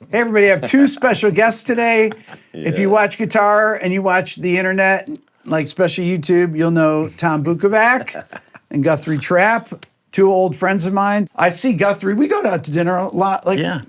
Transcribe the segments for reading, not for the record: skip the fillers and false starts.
Hey, everybody, I have two special guests today. If you watch guitar and you watch the internet, like especially YouTube, you'll know Tom Bukovac and Guthrie Trapp, two old friends of mine. I see Guthrie. We go out to dinner a lot,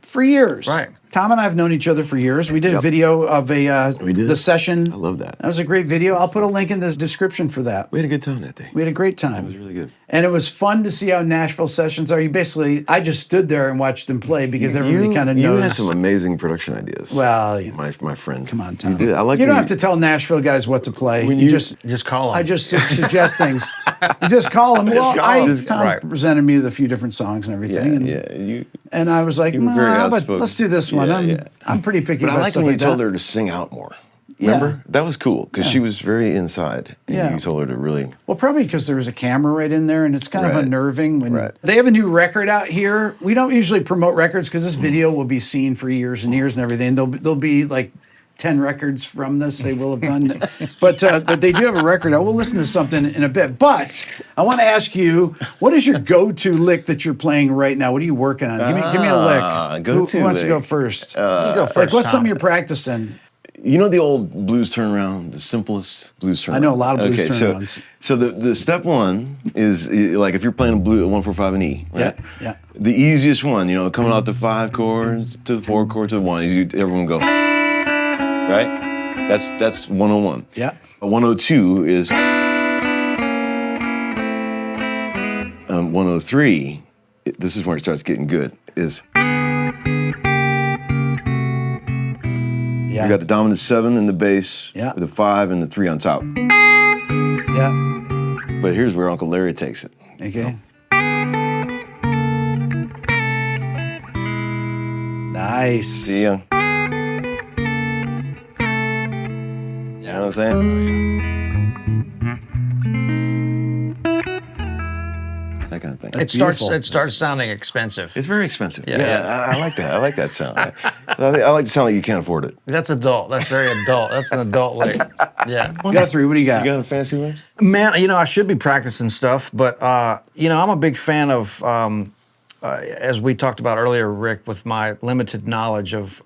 for years. Right. Tom and I have known each other for years. We did a video of the session. I love that. That was a great video. I'll put a link in the description for that. We had a good time that day. We had a great time. It was really good. And it was fun to see how Nashville sessions are. I just stood there and watched them play because everybody kind of knows. You had some amazing production ideas. Well, my friend. Come on, Tom. You did. You don't have to tell Nashville guys what to play. When you just call them. I just suggest things. You just call them. Well, Tom presented me with a few different songs and everything. And I was like, but let's do this one. I'm pretty picky but about I like stuff when you like told that. her to sing out more. Remember? That was cool because she was very inside. And you told her to really. Well, probably because there was a camera right in there, and it's kind of unnerving when they have a new record out here. We don't usually promote records because this video will be seen for years and years and everything. There'll be like 10 records from this they will have done. But they do have a record out. We'll listen to something in a bit. But I want to ask you, what is your go-to lick that you're playing right now? What are you working on? Give me a lick. Who wants to go first? You go first. Like, what's something you're practicing? You know the old blues turnaround, the simplest blues turnaround? I know a lot of blues turnarounds. So the step one is like if you're playing a blues, a 1-4-5 and E, right? Yeah. The easiest one, coming out the 5 chords to the 4 chord to the 1, everyone go, right? That's 101. Yeah. 102 is 103. This is where it starts getting good. You got the dominant 7 in the bass, with a 5 and the 3 on top. Yeah. But here's where Uncle Larry takes it. Okay. Nice. See ya. You know what I'm saying? That kind of thing. It starts sounding expensive. It's very expensive. Yeah. I like that. I like that sound. I like the sound like you can't afford it. That's adult. That's very adult. That's an adult lick. Yeah. Guthrie, what do you got? You got a fancy one? Man, I should be practicing stuff, but I'm a big fan of as we talked about earlier, Rick, with my limited knowledge of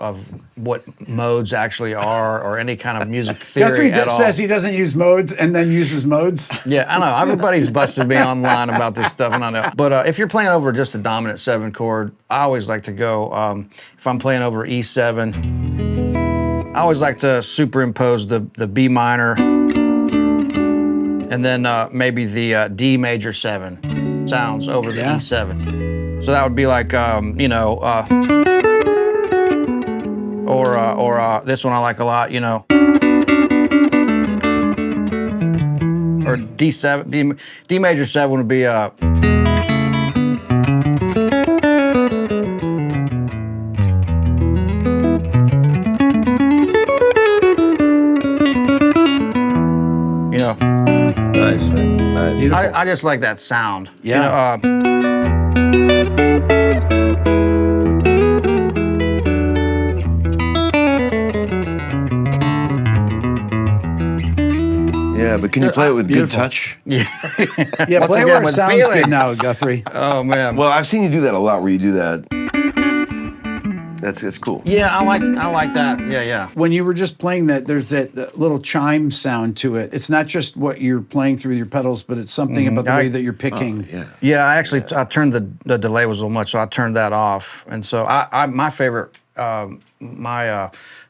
what modes actually are or any kind of music theory Guthrie says he doesn't use modes and then uses modes. Yeah, I know. Everybody's busted me online about this stuff, and I know. But if you're playing over just a dominant 7 chord, I always like to go, if I'm playing over E7, I always like to superimpose the B minor and then maybe the D major 7 sounds over the E7. So that would be like, or this one I like a lot, or D7, D major 7 would be, Nice, man. Nice. Beautiful. I just like that sound. Yeah. Yeah, but can you play it with good touch? Yeah. Yeah, play where it sounds good now, Guthrie. Oh, man. Well, I've seen you do that a lot where you do that. That's cool. Yeah, I like that. Yeah. When you were just playing that, there's that little chime sound to it. It's not just what you're playing through your pedals, but it's something about the way that you're picking. Yeah, I turned the delay was a little much, so I turned that off. And so my favorite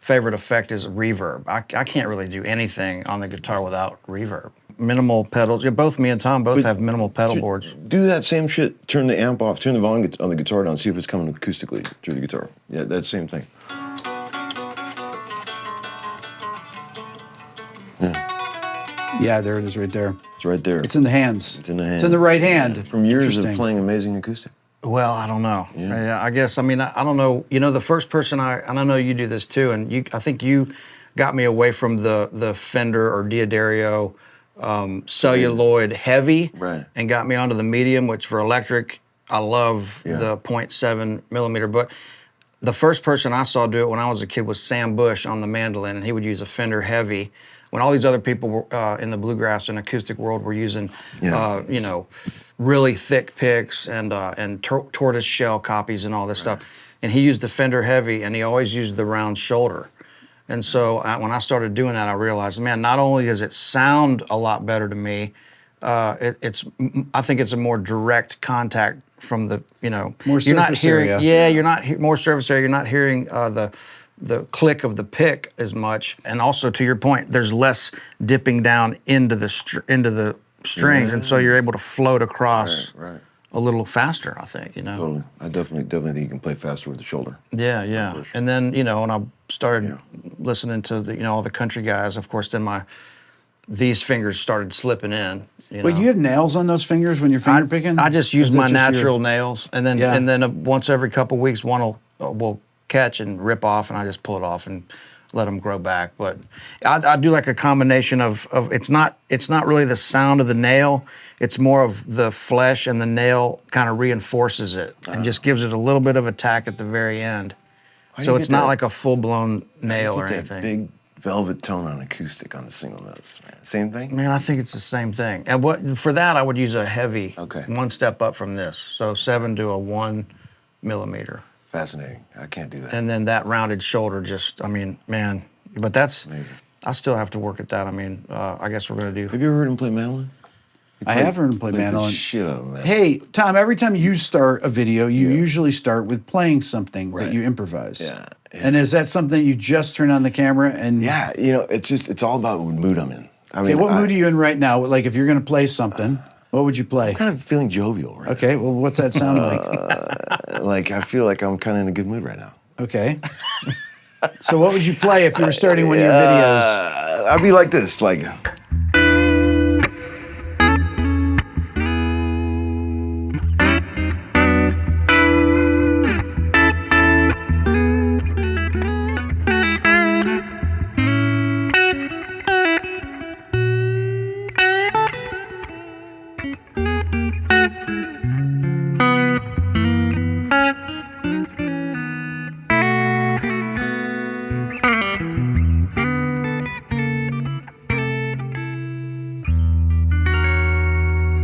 favorite effect is reverb. I can't really do anything on the guitar without reverb. Minimal pedals. Yeah, both me and Tom have minimal pedal boards. Do that same shit. Turn the amp off. Turn the volume on the guitar down. See if it's coming acoustically through the guitar. Yeah, that same thing. Yeah, there it is right there. It's right there. It's in the hands. It's in the hand. It's in the right hand. From years of playing amazing acoustic. Well, I don't know. Yeah, I guess. I mean, I don't know. The first person and I know you do this too, and I think you got me away from the Fender or D'Addario celluloid heavy, and got me onto the medium, which for electric, I love the 0.7 millimeter. But the first person I saw do it when I was a kid was Sam Bush on the mandolin, and he would use a Fender heavy. When all these other people were, in the bluegrass and acoustic world were using, really thick picks and tortoise shell copies and all this stuff. and he used the Fender Heavy, and he always used the round shoulder. And so when I started doing that, I realized, man, not only does it sound a lot better to me, I think it's a more direct contact from the, more you're not surface hearing, area. yeah, you're not more surface area. You're not hearing the click of the pick as much, and also to your point, there's less dipping down into the strings, and so you're able to float across a little faster. I think Totally. I definitely think you can play faster with the shoulder. Yeah, yeah. Sure. And then when I started listening to the all the country guys, of course, then these fingers started slipping in. But you have nails on those fingers when you're finger picking? I just use my natural nails, and then once every couple weeks, one will catch and rip off, and I just pull it off and let them grow back. But I do like a combination of it's not really the sound of the nail, it's more of the flesh, and the nail kind of reinforces it and just gives it a little bit of attack at the very end. So it's not like a full-blown nail or anything. Big velvet tone on acoustic on the single notes, man. Same thing? Man, I think it's the same thing. And for that, I would use a heavy, one step up from this. So 7 to a 1 millimeter. Fascinating. I can't do that. And then that rounded shoulder man. But that's, amazing. I still have to work at that. I mean, I guess we're going to do. Have you ever heard him play mandolin? I have heard him play mandolin. Shit out of man. Hey, Tom, every time you start a video, you usually start with playing something that you improvise. Yeah. And is that something you just turn on the camera and... Yeah, it's all about what mood I'm in. Okay, what mood are you in right now? Like, if you're going to play something, what would you play? I'm kind of feeling jovial right now. Okay, well, what's that sound like? Like, I feel like I'm kind of in a good mood right now. Okay. So what would you play if you were starting one of your videos? I'd be like this, like...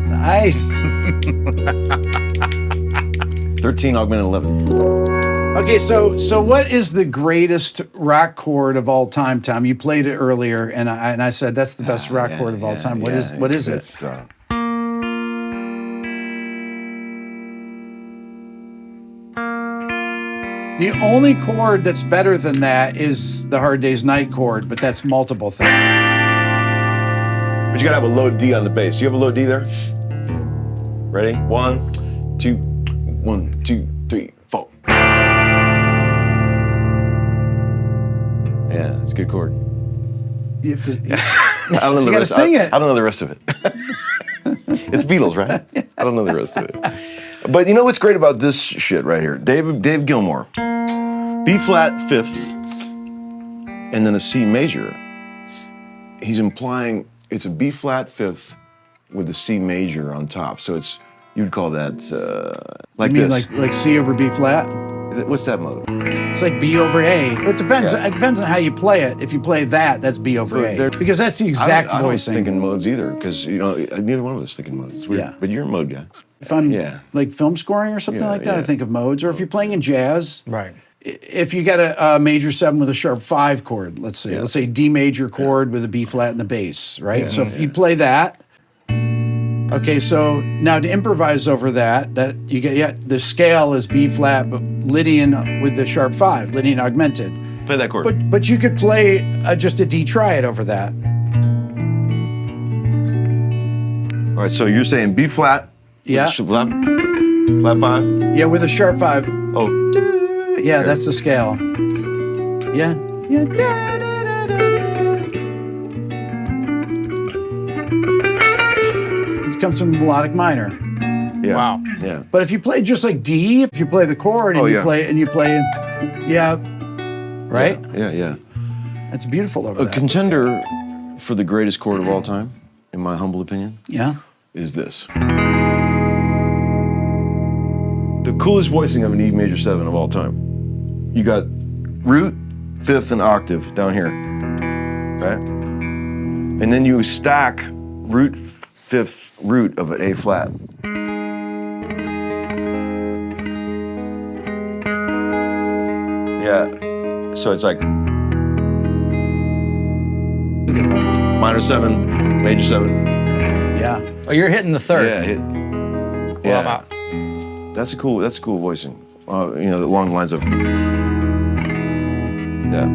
Nice. 13 augmented 11. Okay, so what is the greatest rock chord of all time, Tom? You played it earlier, and I said that's the best rock chord of all time. What is it? The only chord that's better than that is the Hard Day's Night chord, but that's multiple things. But you gotta have a low D on the bass. You have a low D there? Ready? 1, 2, 1, 2, 3, 4. Yeah, it's a good chord. You have to. I don't know you the gotta rest. sing it. I don't know the rest of it. It's Beatles, right? I don't know the rest of it. But you know what's great about this shit right here? Dave Gilmour, B flat 5th, and then a C major. He's implying it's a B flat 5th with a C major on top. So you'd call that like You mean this. like C over B flat? What's that mode? It's like B over A. It depends. Yeah. It depends on how you play it. If you play that, that's B over A. Because that's the exact I voicing. don't think in modes either, because neither one of us think in modes. It's weird. Yeah. But you're a mode guy. If I'm like film scoring or something like that, I think of modes. Or if you're playing in jazz, Right. If you got a major 7 with a sharp 5 chord, let's say D major chord with a B flat in the bass, right? Yeah, so if you play that, okay. So now to improvise over that you get the scale is B flat, but Lydian with the sharp 5, Lydian augmented. Play that chord. But you could play just a D triad over that. All right, so you're saying B flat. Yeah. Flat 5. Yeah, with a sharp 5. Oh. Yeah, that's the scale. Yeah. Yeah. Da, da, da, da, da. It comes from melodic minor. Yeah. Wow. Yeah. But if you play just like D, if you play the chord and you play, right? Yeah. That's beautiful over A that. contender for the greatest chord of all time, in my humble opinion, Yeah. is this. The coolest voicing of an E major 7 of all time. You got root, 5th, and octave down here, right? And then you stack root, 5th, root of an A flat. Yeah. So it's like minor 7, major 7. Yeah. Oh, you're hitting the third. Yeah. Well, That's cool voicing. Along the lines of. Yeah.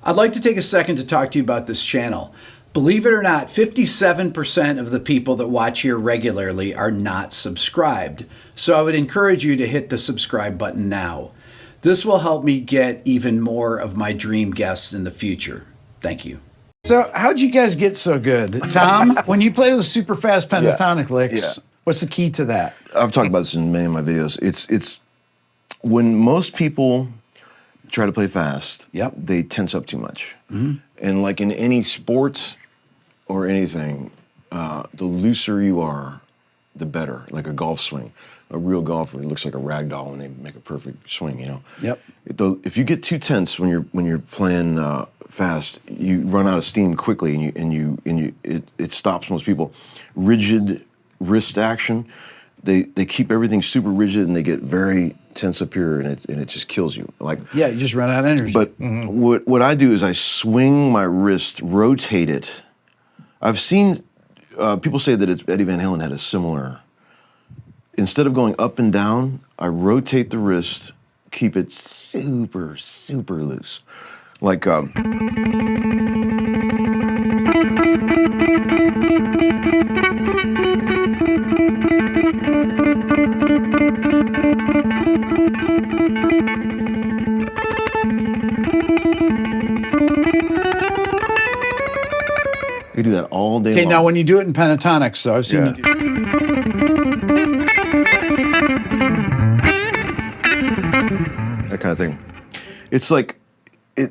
I'd like to take a second to talk to you about this channel. Believe it or not, 57% of the people that watch here regularly are not subscribed. So I would encourage you to hit the subscribe button now. This will help me get even more of my dream guests in the future. Thank you. So how'd you guys get so good? Tom, when you play those super fast pentatonic licks, what's the key to that? I've talked about this in many of my videos. It's when most people try to play fast, they tense up too much. And like in any sport or anything, the looser you are, the better. Like a golf swing. A real golfer looks like a rag doll when they make a perfect swing, you know? If you get too tense when you're playing fast, you run out of steam quickly, and it stops most people. Rigid wrist action, they keep everything super rigid, and they get very tense up here, and it just kills you. Like you just run out of energy. But what I do is I swing my wrist, rotate it. I've seen people say that Eddie Van Halen had a similar. Instead of going up and down, I rotate the wrist, keep it super, super loose. Like, you do that all day long. Okay, now when you do it in pentatonics, so I've seen you do. That kind of thing. It's like, I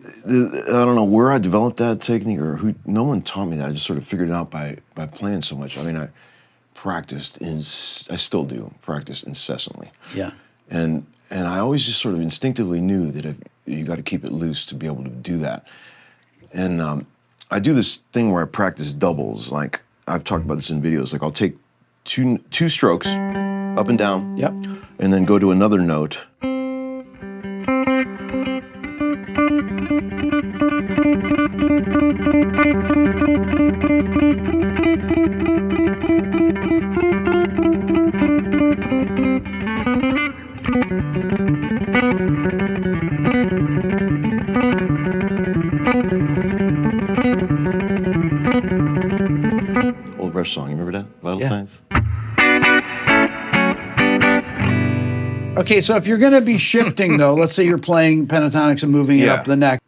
don't know where I developed that technique or who. No one taught me that. I just sort of figured it out by playing so much. I mean, I practiced, I still do, practice incessantly. Yeah. And I always just sort of instinctively knew that you got to keep it loose to be able to do that. And I do this thing where I practice doubles. Like, I've talked about this in videos. Like, I'll take two strokes, up and down, and then go to another note. Old Rush song, you remember that? Vital Signs? Okay, so if you're going to be shifting, though, let's say you're playing pentatonics and moving it up the neck.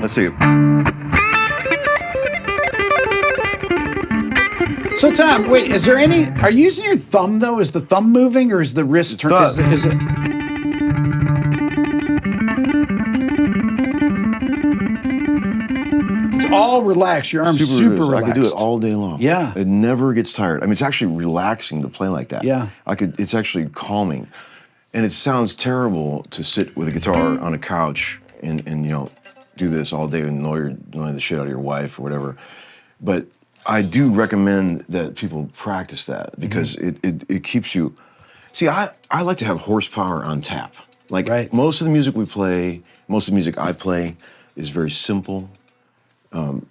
Let's see. So, Tom, wait, is there any... Are you using your thumb, though? Is the thumb moving, or is the wrist... Is it... It's all relaxed. Your arm's super relaxed. I could do it all day long. Yeah. It never gets tired. I mean, it's actually relaxing to play like that. Yeah. It's actually calming. And it sounds terrible to sit with a guitar on a couch and do this all day and annoy the shit out of your wife or whatever. But I do recommend that people practice that because it keeps you... See, I like to have horsepower on tap. Like, most of the music we play, most of the music I play is very simple,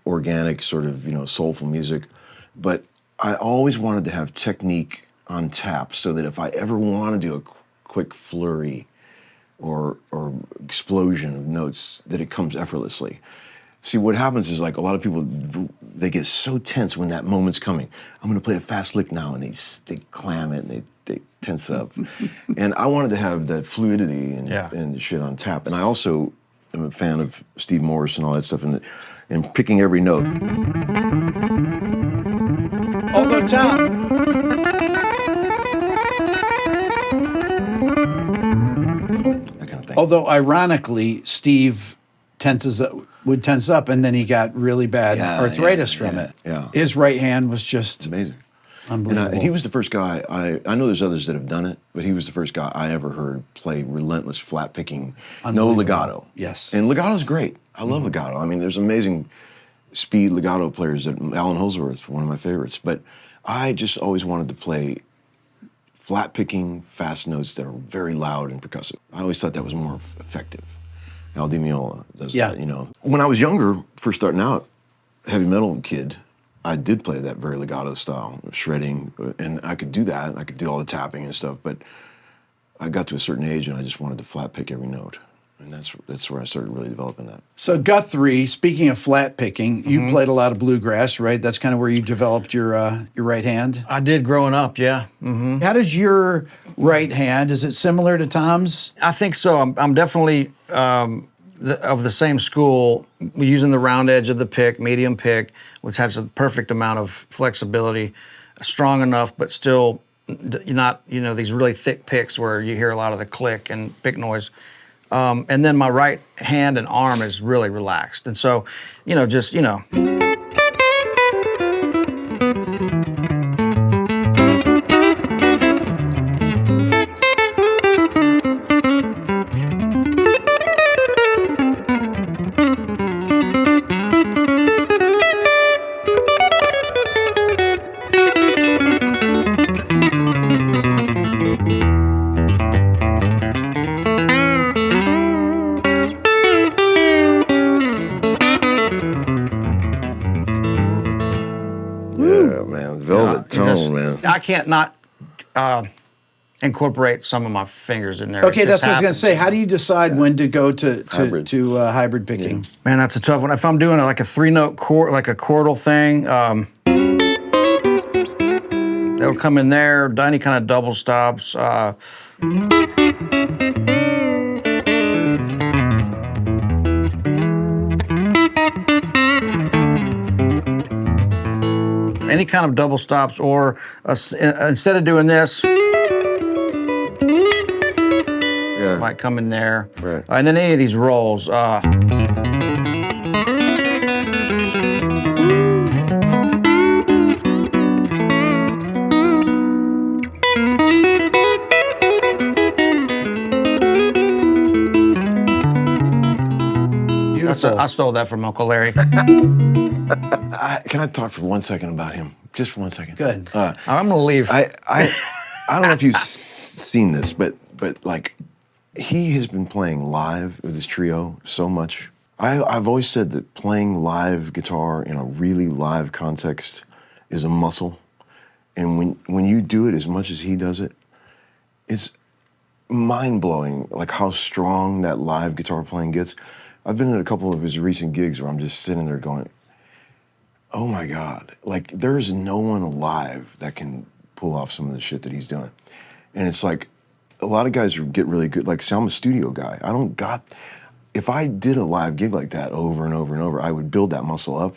organic, sort of, soulful music. But I always wanted to have technique on tap so that if I ever want to do a quick flurry or explosion of notes, that it comes effortlessly. See, what happens is, like, a lot of people, they get so tense when that moment's coming. I'm going to play a fast lick now, and they clam it, and they tense up. And I wanted to have that fluidity and shit on tap. And I also am a fan of Steve Morse and all that stuff, and picking every note. Although, Tom... That kind of thing. Although, ironically, Steve would tense up, and then he got really bad arthritis from it. Yeah. His right hand was just amazing. Unbelievable. And he was the first guy, I know there's others that have done it, but he was the first guy I ever heard play relentless flat picking, no legato. Yes. And legato's great. I love legato. I mean, there's amazing speed legato players. Alan Holdsworth, one of my favorites. But I just always wanted to play flat picking fast notes that are very loud and percussive. I always thought that was more effective. Al Di Meola does that, you know. When I was younger, first starting out, heavy metal kid, I did play that very legato style, shredding, and I could do that. I could do all the tapping and stuff, but I got to a certain age and I just wanted to flat pick every note. And that's where I started really developing that. So Guthrie, speaking of flat picking, you played a lot of bluegrass, right? That's kind of where you developed your right hand. I did growing up, yeah. How does your right hand, is it similar to Tom's? I think so. I'm definitely of the same school, using the round edge of the pick, medium pick, which has a perfect amount of flexibility, strong enough, but still not, you know, these really thick picks where you hear a lot of the click and pick noise. And then my right hand and arm is really relaxed. And so, you know, just, you know. I can't not incorporate some of my fingers in there. Okay, that's what I was going to say. How do you decide when to go to hybrid picking? Yeah. Man, that's a tough one. If I'm doing like a 3-note chord, like a chordal thing, it'll come in there. Any kind of double stops. Any kind of double stops, or instead of doing this, might come in there. Right. And then any of these rolls. Beautiful. I stole that from Uncle Larry. Can I talk for 1 second about him? Just for 1 second. Good. I'm gonna leave. I don't know if you've seen this, but like, he has been playing live with his trio so much. I've always said that playing live guitar in a really live context is a muscle, and when you do it as much as he does it, it's mind-blowing, like how strong that live guitar playing gets. I've been at a couple of his recent gigs where I'm just sitting there going, oh my God, like there's no one alive that can pull off some of the shit that he's doing. And it's like, a lot of guys get really good, like, I'm a studio guy. If I did a live gig like that over and over and over, I would build that muscle up.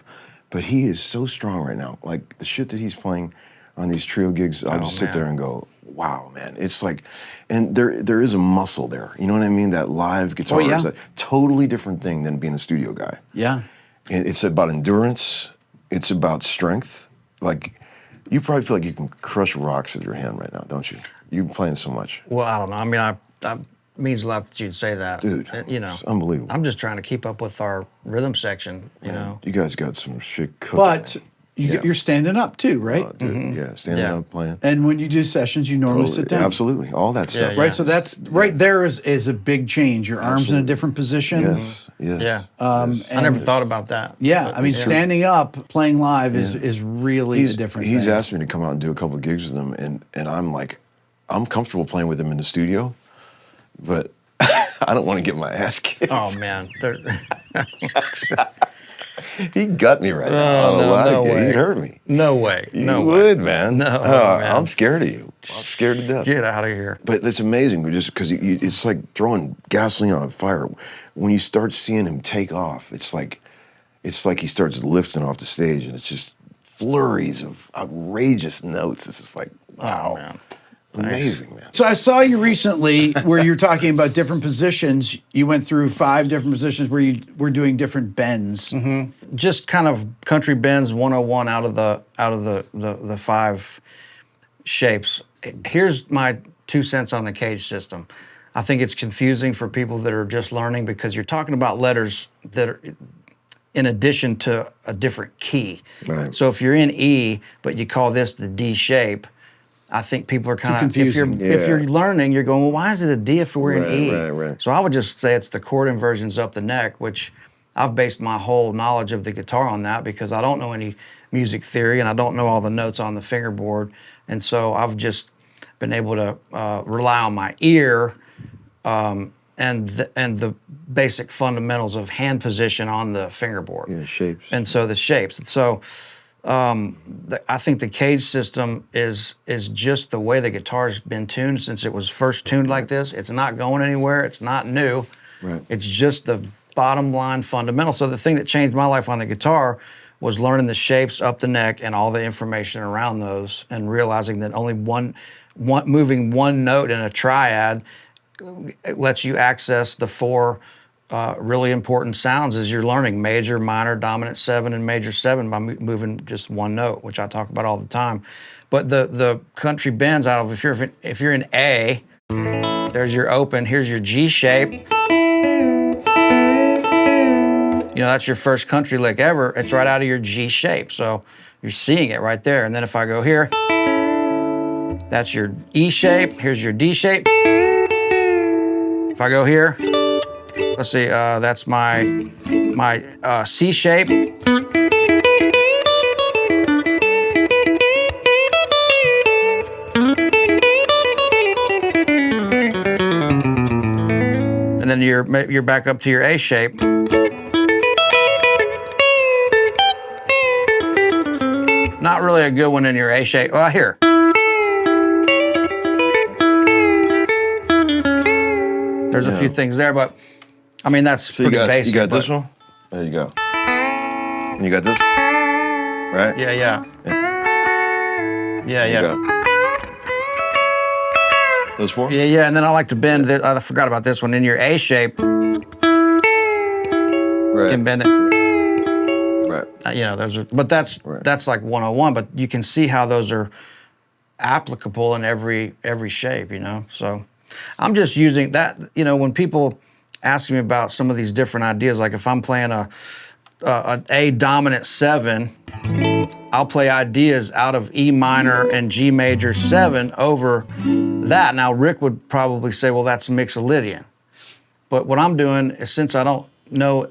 But he is so strong right now. Like, the shit that he's playing on these trio gigs, I just sit there and go, wow, man. It's like, and there is a muscle there. You know what I mean? That live guitar is a totally different thing than being a studio guy. Yeah. And it's about endurance. It's about strength. Like, you probably feel like you can crush rocks with your hand right now, don't you? You're playing so much. Well, I don't know. I mean, it means a lot that you'd say that. Dude, you know, it's unbelievable. I'm just trying to keep up with our rhythm section, you know. You guys got some shit cooked. But you're standing up too, right? Oh, dude, yeah, standing up playing. And when you do sessions, you normally sit down. Absolutely, all that stuff. Right, so that's right there is a big change. Your arms in a different position. Yes, yes. Yeah. And I never thought about that. Yeah, But, I mean, standing up, playing live is really a different He's thing. asked me to come out and do a couple of gigs with him, and I'm like, I'm comfortable playing with him in the studio, but I don't want to get my ass kicked. Oh, man. He got me right now. No way. He'd hurt me. No way. You would, man. No, man. I'm scared of you. I'm scared to death. Get out of here. But it's amazing, just because it's like throwing gasoline on a fire. When you start seeing him take off, it's like he starts lifting off the stage, and it's just flurries of outrageous notes. It's just like, wow. Oh, man. Amazing, man. So I saw you recently where you were talking about different positions. You went through 5 different positions where you were doing different bends. Mm-hmm. Just kind of country bends 101 out of the 5 shapes. Here's my 2 cents on the cage system. I think it's confusing for people that are just learning, because you're talking about letters that are in addition to a different key. Right. So if you're in E, but you call this the D shape, I think people are kind of, confusing. if you're learning, you're going, well, why is it a D if we're in E? Right. So I would just say it's the chord inversions up the neck, which I've based my whole knowledge of the guitar on that because I don't know any music theory and I don't know all the notes on the fingerboard. And so I've just been able to rely on my ear and the basic fundamentals of hand position on the fingerboard. Yeah, shapes. And so the shapes. So I think the cage system is just the way the guitar's been tuned since it was first tuned like this. It's not going anywhere. It's not new. Right. It's just the bottom line fundamental. So the thing that changed my life on the guitar was learning the shapes up the neck and all the information around those and realizing that only moving one note in a triad lets you access the four really important sounds as you're learning: major, minor, dominant 7, and major 7 by moving just one note, which I talk about all the time. But the country bends out of, if you're in A, there's your open, here's your G shape. You know, that's your first country lick ever. It's right out of your G shape. So you're seeing it right there. And then if I go here, that's your E shape. Here's your D shape. If I go here, let's see, that's my C shape. And then you're back up to your A shape. Not really a good one in your A shape. Well, here. There's a few things there, but I mean, that's pretty basic. You got this one? There you go. And you got this? Right? Yeah. Those four? Yeah, and then I like to bend, I forgot about this one, in your A shape. Right. You can bend it. Right. You know, that's like 101, but you can see how those are applicable in every shape, you know? So I'm just using that, you know, when people ask me about some of these different ideas, like if I'm playing a dominant 7, I'll play ideas out of E minor and G major 7 over that. Now, Rick would probably say, well, that's Mixolydian. But what I'm doing is, since I don't know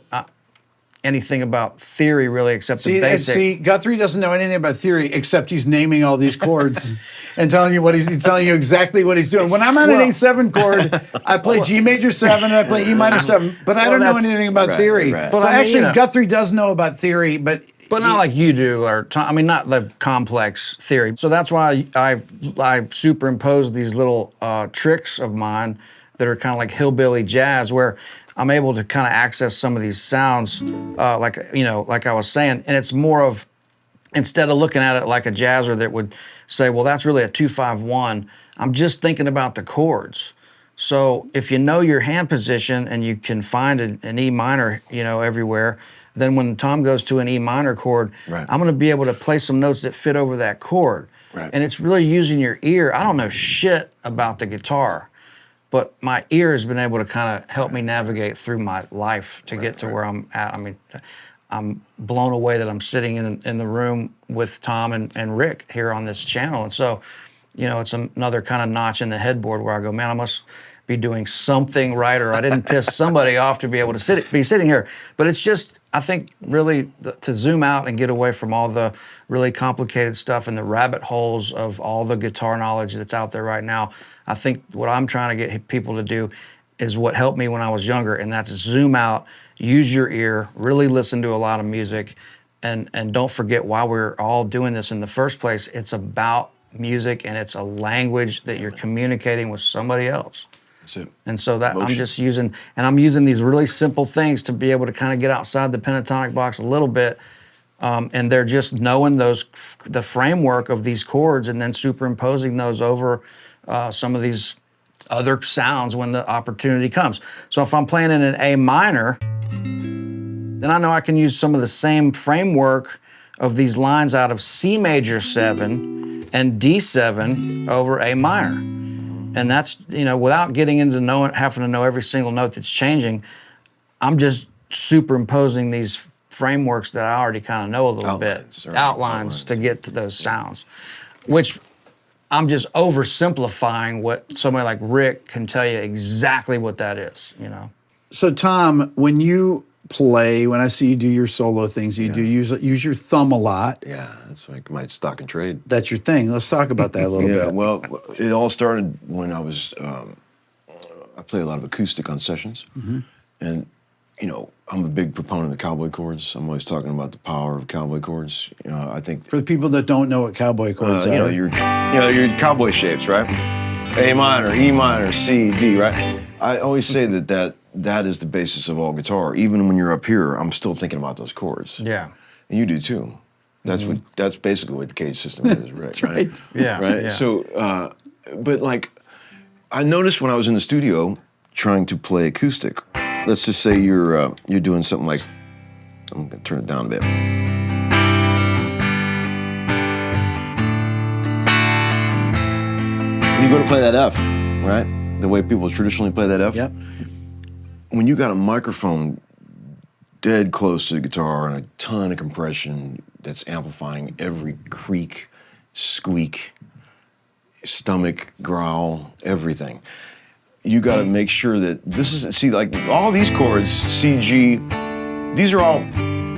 anything about theory really except the basic. See, Guthrie doesn't know anything about theory except he's naming all these chords and telling you he's telling you exactly what he's doing. When I'm on an A7 chord, I play G major 7 and I play E minor 7, but I don't know anything about theory. Right. So actually, Guthrie does know about theory, but not like you do, not the complex theory. So that's why I superimpose these little tricks of mine that are kind of like hillbilly jazz, where I'm able to kind of access some of these sounds, like I was saying, and it's more of, instead of looking at it like a jazzer that would say, well, that's really a 2-5-1, I'm just thinking about the chords. So if you know your hand position and you can find an E minor, you know, everywhere, then when Tom goes to an E minor chord, I'm going to be able to play some notes that fit over that chord. Right. And it's really using your ear. I don't know shit about the guitar, but my ear has been able to kind of help me navigate through my life to get to where I'm at. I mean, I'm blown away that I'm sitting in the room with Tom and Rick here on this channel. And so, you know, it's another kind of notch in the headboard where I go, man, I must be doing something right, or I didn't piss somebody off to be able to be sitting here. But it's just, I think, really to zoom out and get away from all the really complicated stuff and the rabbit holes of all the guitar knowledge that's out there right now. I think what I'm trying to get people to do is what helped me when I was younger, and that's zoom out, use your ear, really listen to a lot of music, and don't forget why we're all doing this in the first place. It's about music, and it's a language that you're communicating with somebody else. And so that I'm just using, and I'm using these really simple things to be able to kind of get outside the pentatonic box a little bit. And they're just knowing the framework of these chords and then superimposing those over some of these other sounds when the opportunity comes. So if I'm playing in an A minor, then I know I can use some of the same framework of these lines out of C major 7 and D7 over A minor. And that's, you know, without getting into having to know every single note that's changing, I'm just superimposing these frameworks that I already kind of know a little bit. Outlines to get to those sounds, which I'm just oversimplifying what somebody like Rick can tell you exactly what that is, you know. So Tom, when you play, when I see you do your solo things, you do use your thumb a lot. Yeah, that's like my stock and trade. That's your thing. Let's talk about that a little bit. Well, it all started when I was, I play a lot of acoustic on sessions. And, you know, I'm a big proponent of the cowboy chords. I'm always talking about the power of cowboy chords. You know, I think... For the people that don't know what cowboy chords are. You know, your cowboy shapes, right? A minor, E minor, C, D, right? I always say that is the basis of all guitar. Even when you're up here, I'm still thinking about those chords. Yeah. And you do too. That's basically what the cage system is, right? That's right. Yeah. Right? Yeah. So, but like, I noticed when I was in the studio trying to play acoustic, let's just say you're doing something like, I'm gonna turn it down a bit. When you go to play that F, right? The way people traditionally play that F. Yep. When you got a microphone dead close to the guitar and a ton of compression that's amplifying every creak, squeak, stomach growl, everything. You got to make sure that this is, see, like all these chords, C, G, these are all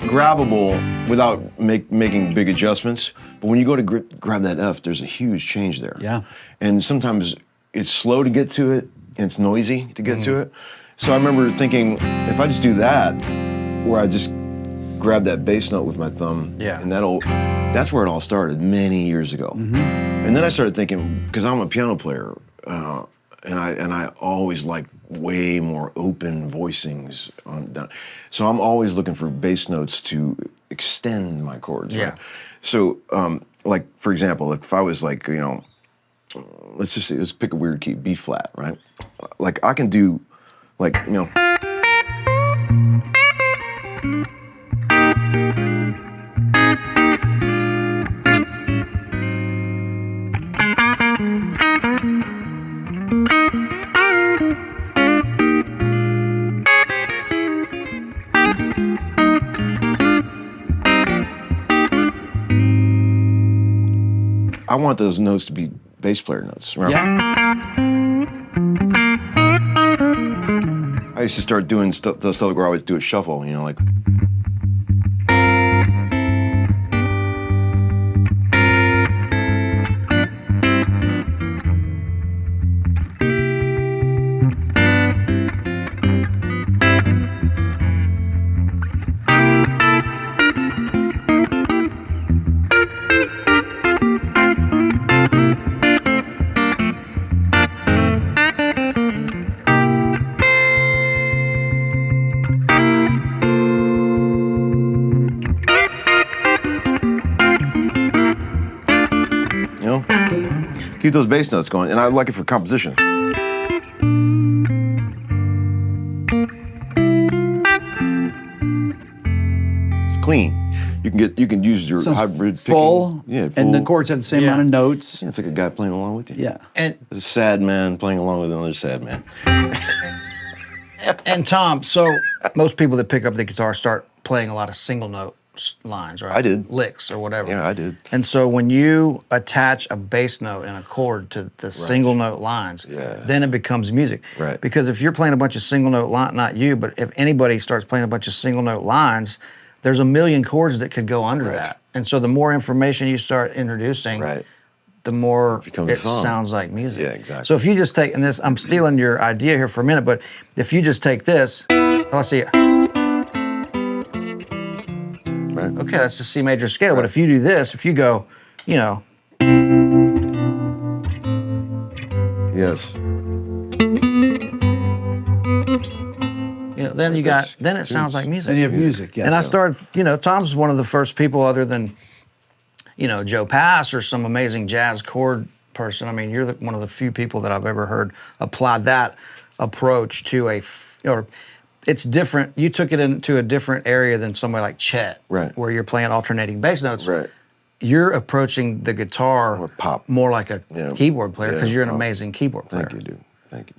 grabbable without making big adjustments. But when you go to grab that F, there's a huge change there. Yeah. And sometimes it's slow to get to it, and it's noisy to get to it. So I remember thinking, if I just do that, where I just grab that bass note with my thumb, and that's where it all started many years ago. And then I started thinking, because I'm a piano player, and I always like way more open voicings on down. So I'm always looking for bass notes to extend my chords. Yeah. Right? So, like for example, if I was like, you know, let's pick a weird key, B flat, right? Like I can do, like, you know. I want those notes to be bass player notes, right? Yeah. I used to start doing the stuff where I would do a shuffle, you know, like. Keep those bass notes going, and I like it for composition. It's clean. You can use your hybrid full, picking. Yeah, full. And the chords have the same amount of notes. Yeah, it's like a guy playing along with you. Yeah. And a sad man playing along with another sad man. And Tom, so most people that pick up the guitar start playing a lot of single note lines, right? I did. Licks or whatever. Yeah, I did. And so when you attach a bass note and a chord to the single note lines, then it becomes music. Right. Because if you're playing a bunch of single note lines, not you, but if anybody starts playing a bunch of single note lines, there's a million chords that could go under that. And so the more information you start introducing, the more it sounds like music. Yeah, exactly. So if you just take, and this, I'm stealing your idea here for a minute, but if you just take this, let's see. Okay, that's the C major scale. But if you do this, if you go, you know. Yes. You know, then you got, then it sounds like music. And you have music, yes. And I started, you know, Tom's one of the first people other than, you know, Joe Pass or some amazing jazz chord person. I mean, you're one of the few people that I've ever heard apply that approach to or it's different. You took it into a different area than somebody like Chet, where you're playing alternating bass notes. Right. You're approaching the guitar or pop. more like a keyboard player because you're an amazing keyboard player. Thank you, dude. Thank you.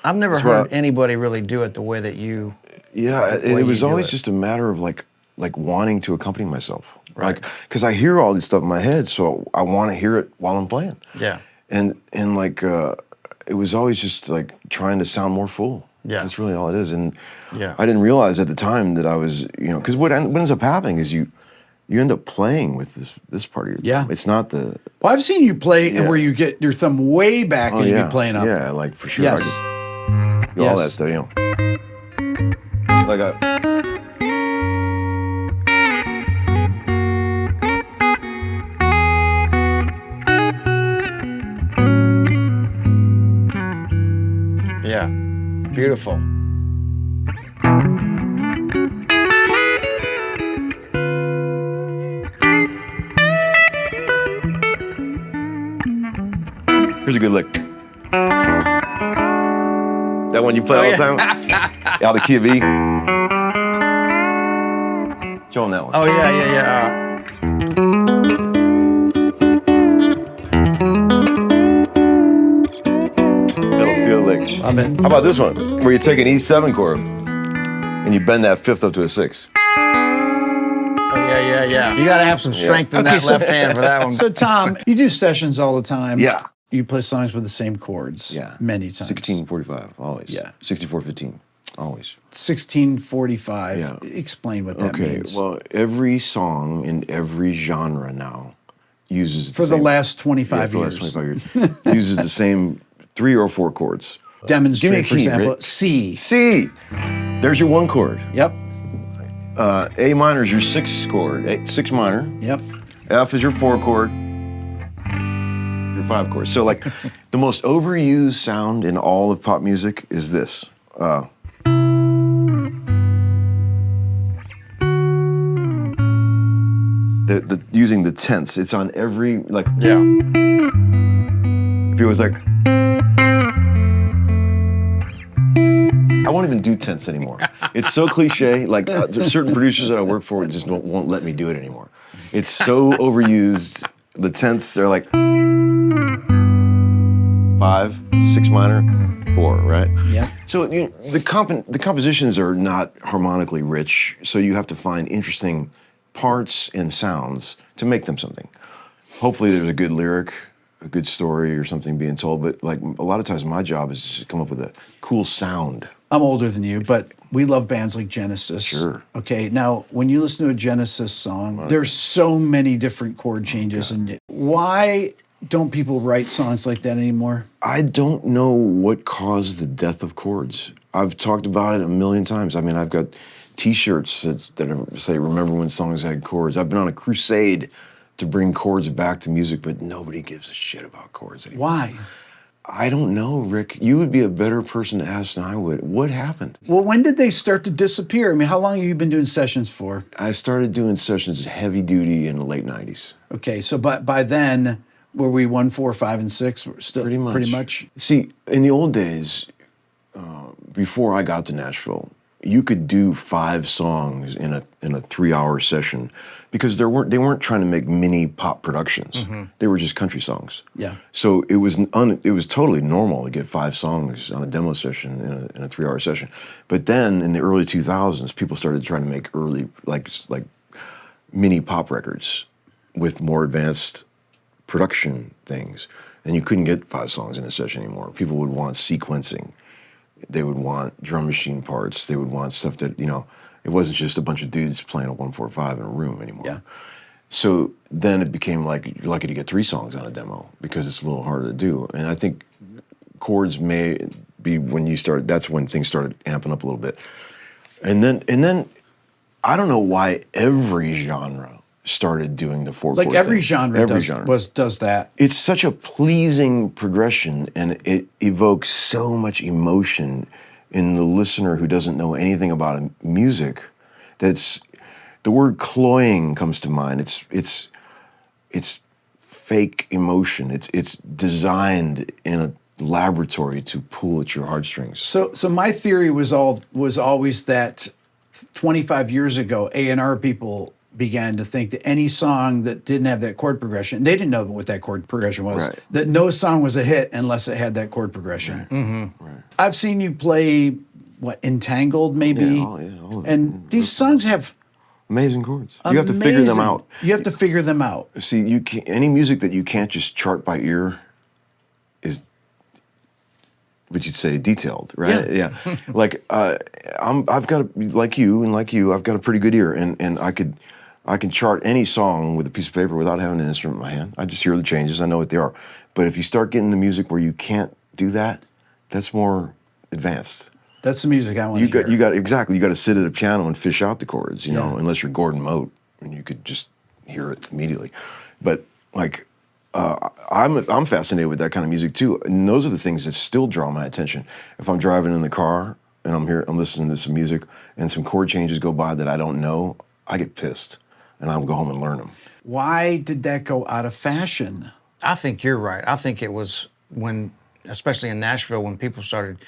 I've never heard anybody really do it the way that you. Yeah, it was always just a matter of like, like wanting to accompany myself. Right. Like, because I hear all this stuff in my head, so I want to hear it while I'm playing. Yeah. And like, it was always just like trying to sound more full. Yeah. That's really all it is. And Yeah. I didn't realize at the time that I was, because what ends up happening is you end up playing with this part of your thumb. It's not the... Well, I've seen you play where you get your thumb way back and you be playing up. Yeah, like for sure. Yes. All that stuff, Like Yeah. Beautiful. Here's a good lick. That one you play all the time? Out of the key of E. Show him that one. Oh, yeah. That'll steal a lick. Love it. How about this one? Where you take an E7 chord and you bend that fifth up to a 6. Oh, yeah. You got to have some strength in that left hand for that one. So, Tom, you do sessions all the time. Yeah. You play songs with the same chords. Yeah. Many times. 1645, always. Yeah. 6415, always. 1645. Yeah. Explain what that means. Well, every song in every genre now uses For the last 25 for years. the last 25 years. Uses the same 3 or 4 chords. Demonstrate, for key, example, right? C. C. There's your 1 chord. Yep. A minor is your 6th chord. 6 minor. Yep. F is your 4 chord. Your 5 chord. So like the most overused sound in all of pop music is this. Using the tense. It's on every like. Yeah. If it was like. I won't even do tense anymore. It's so cliche. Like there's certain producers that I work for just won't let me do it anymore. It's so overused. The tense, they're like 5, 6 minor, 4, right? Yeah. So the compositions are not harmonically rich, so you have to find interesting parts and sounds to make them something. Hopefully there's a good lyric, a good story or something being told, but like a lot of times my job is just to come up with a cool sound. I'm older than you, but we love bands like Genesis. Sure. Okay, now when you listen to a Genesis song, there's so many different chord changes. And why don't people write songs like that anymore? I don't know what caused the death of chords. I've talked about it a million times. I mean, I've got T-shirts that say, remember when songs had chords. I've been on a crusade to bring chords back to music, but nobody gives a shit about chords anymore. Why? I don't know, Rick. You would be a better person to ask than I would. What happened? Well, when did they start to disappear? I mean, how long have you been doing sessions for? I started doing sessions heavy duty in the late 90s. Okay, so by then, were we 1, 4, 5, and 6? Still Pretty much. Pretty much. See, in the old days, before I got to Nashville, you could do 5 songs in a 3-hour session because they weren't trying to make mini pop productions. Mm-hmm. They were just country songs. Yeah. So it was totally normal to get 5 songs on a demo session in a 3-hour session. But then in the early 2000s, people started trying to make early like mini pop records with more advanced production things, and you couldn't get 5 songs in a session anymore. People would want sequencing. They would want drum machine parts. They would want stuff that, it wasn't just a bunch of dudes playing a 1-4-5 in a room anymore. Yeah. So then it became like you're lucky to get 3 songs on a demo because it's a little harder to do. And I think chords may be that's when things started amping up a little bit. And then I don't know why every genre started doing the 4/4 Like every thing. genre does that. It's such a pleasing progression, and it evokes so much emotion in the listener who doesn't know anything about music. That's the word cloying comes to mind. It's fake emotion. It's designed in a laboratory to pull at your heartstrings. So my theory was always that 25 years ago, A&R people began to think that any song that didn't have that chord progression, they didn't know what that chord progression was, right. That no song was a hit unless it had that chord progression. Right. Mm-hmm. Right. I've seen you play, Entangled maybe? Yeah, all of it. And these songs have Amazing chords. You have to figure them out. You have to figure them out. See, you can't, any music that you can't just chart by ear is, what you'd say, detailed, right? Yeah. Like I've got like you, I've got a pretty good ear, and I can chart any song with a piece of paper without having an instrument in my hand. I just hear the changes. I know what they are. But if you start getting the music where you can't do that, that's more advanced. That's the music I want to hear. You got exactly. You got to sit at a piano and fish out the chords, you know, unless you're Gordon Mote, and you could just hear it immediately. But like, I'm fascinated with that kind of music too, and those are the things that still draw my attention. If I'm driving in the car and I'm listening to some music, and some chord changes go by that I don't know, I get pissed, and I'll go home and learn them. Why did that go out of fashion? I think you're right. I think it was when, especially in Nashville, when people started.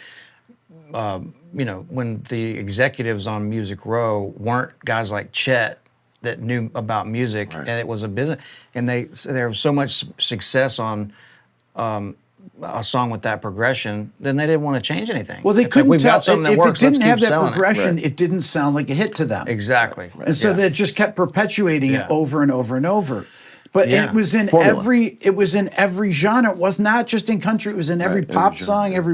When the executives on Music Row weren't guys like Chet that knew about music, and it was a business, and there was so much success on a song with that progression, then they didn't want to change anything. Well, they couldn't tell. If works, it didn't have that selling progression, it didn't sound like a hit to them. Exactly. And so they just kept perpetuating it over and over and over. But it was in every genre. It was not just in country. It was in every pop song, every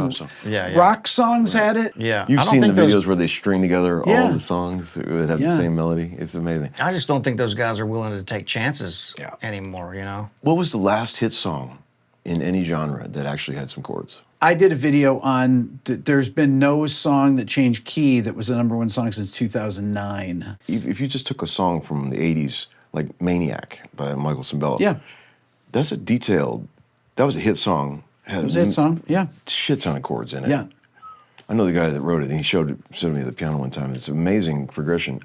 rock songs had it. Yeah, you've seen the videos where they string together all the songs that have the same melody. It's amazing. I just don't think those guys are willing to take chances anymore. You know. What was the last hit song in any genre that actually had some chords? I did a video on. There's been no song that changed key that was the #1 song since 2009. If you just took a song from the '80s. Like Maniac by Michael Cimbello. Yeah. That was a hit song. It was a hit song, yeah. Shit ton of chords in it. Yeah. I know the guy that wrote it, and he showed me the piano one time. It's amazing progression.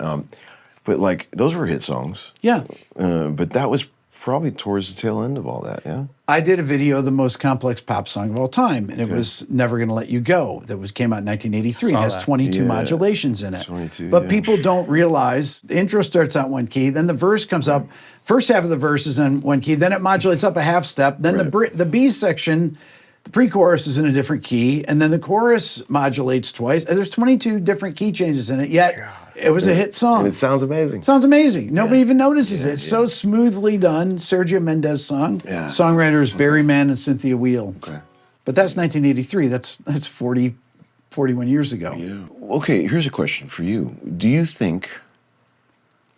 But like, those were hit songs. Yeah. But that was probably towards the tail end of all that, yeah? I did a video of the most complex pop song of all time, and it was Never Gonna Let You Go. That came out in 1983 and has 22 modulations in it. 22, but people don't realize the intro starts out one key, then the verse comes up. First half of the verse is in one key, then it modulates up a half step, then the B section, the pre-chorus is in a different key, and then the chorus modulates twice. And there's 22 different key changes in it, yet it was a hit song. And it sounds amazing. Sounds amazing. Nobody even notices it. It's so smoothly done. Sergio Mendes song. Yeah. Songwriters Barry Mann and Cynthia Weil. Okay. But that's 1983. That's 41 years ago. Yeah. Okay, here's a question for you. Do you think,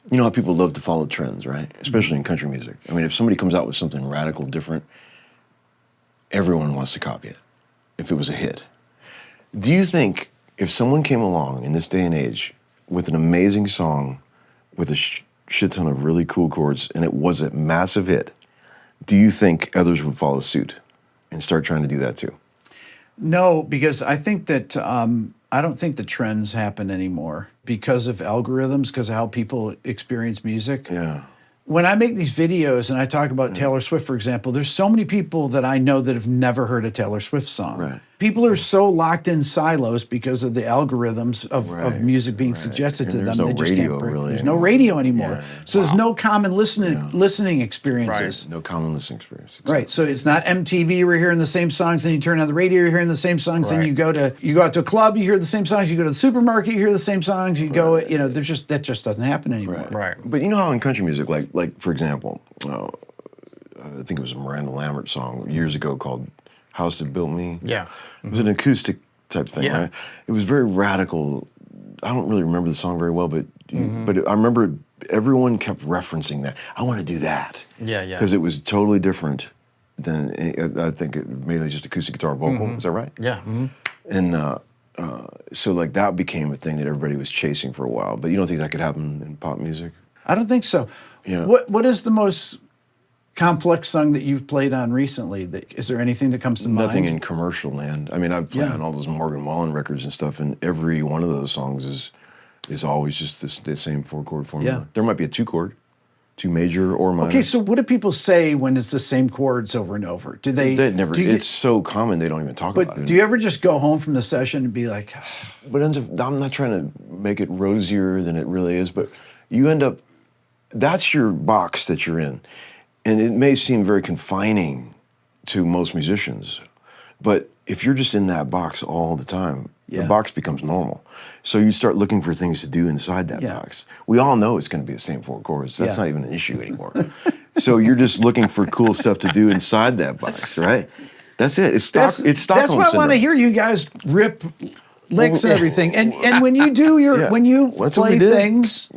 you know how people love to follow trends, right? Especially in country music. I mean, if somebody comes out with something radical different, everyone wants to copy it, if it was a hit. Do you think if someone came along in this day and age with an amazing song with a shit ton of really cool chords and it was a massive hit, do you think others would follow suit and start trying to do that too? No, because I think that I don't think the trends happen anymore because of algorithms, because of how people experience music. Yeah. When I make these videos and I talk about Taylor Swift, for example, there's so many people that I know that have never heard a Taylor Swift song. Right. People are so locked in silos because of the algorithms of music being suggested to them. No they just radio, can't. Really there's no radio anymore. Yeah. So there's no common listening experiences. Right. No common listening experience. Exactly. Right. So it's not MTV. We're hearing the same songs. Then you turn on the radio. You're hearing the same songs. Then you go out to a club. You hear the same songs. You go to the supermarket. You hear the same songs. You go. That just doesn't happen anymore. Right. But you know how in country music, like for example, I think it was a Miranda Lambert song years ago called "House That Built Me." Yeah. It was an acoustic type thing, right? It was very radical. I don't really remember the song very well, but I remember everyone kept referencing that. I want to do that. Yeah. Because it was totally different than, I think, mainly just acoustic guitar vocal. Is that right? Yeah. And so like that became a thing that everybody was chasing for a while. But you don't think that could happen in pop music? I don't think so. Yeah. What is the most complex song that you've played on recently? Is there anything that comes to mind? Nothing in commercial land. I mean, I've played on all those Morgan Wallen records and stuff, and every one of those songs is always just the same 4-chord formula. Yeah. There might be a 2-chord, 2 major or minor. Okay, so what do people say when it's the same chords over and over? Do they never? It's so common they don't even talk about it. But do you ever just go home from the session and be like, But I'm not trying to make it rosier than it really is, but you end up, that's your box that you're in. And it may seem very confining to most musicians, but if you're just in that box all the time, Yeah. The box becomes normal. So you start looking for things to do inside that box. We all know it's going to be the same 4 chords. That's not even an issue anymore. So you're just looking for cool stuff to do inside that box, right? That's it. It's Stockholm That's why I want to hear you guys rip licks and everything. And when you do your when you play things,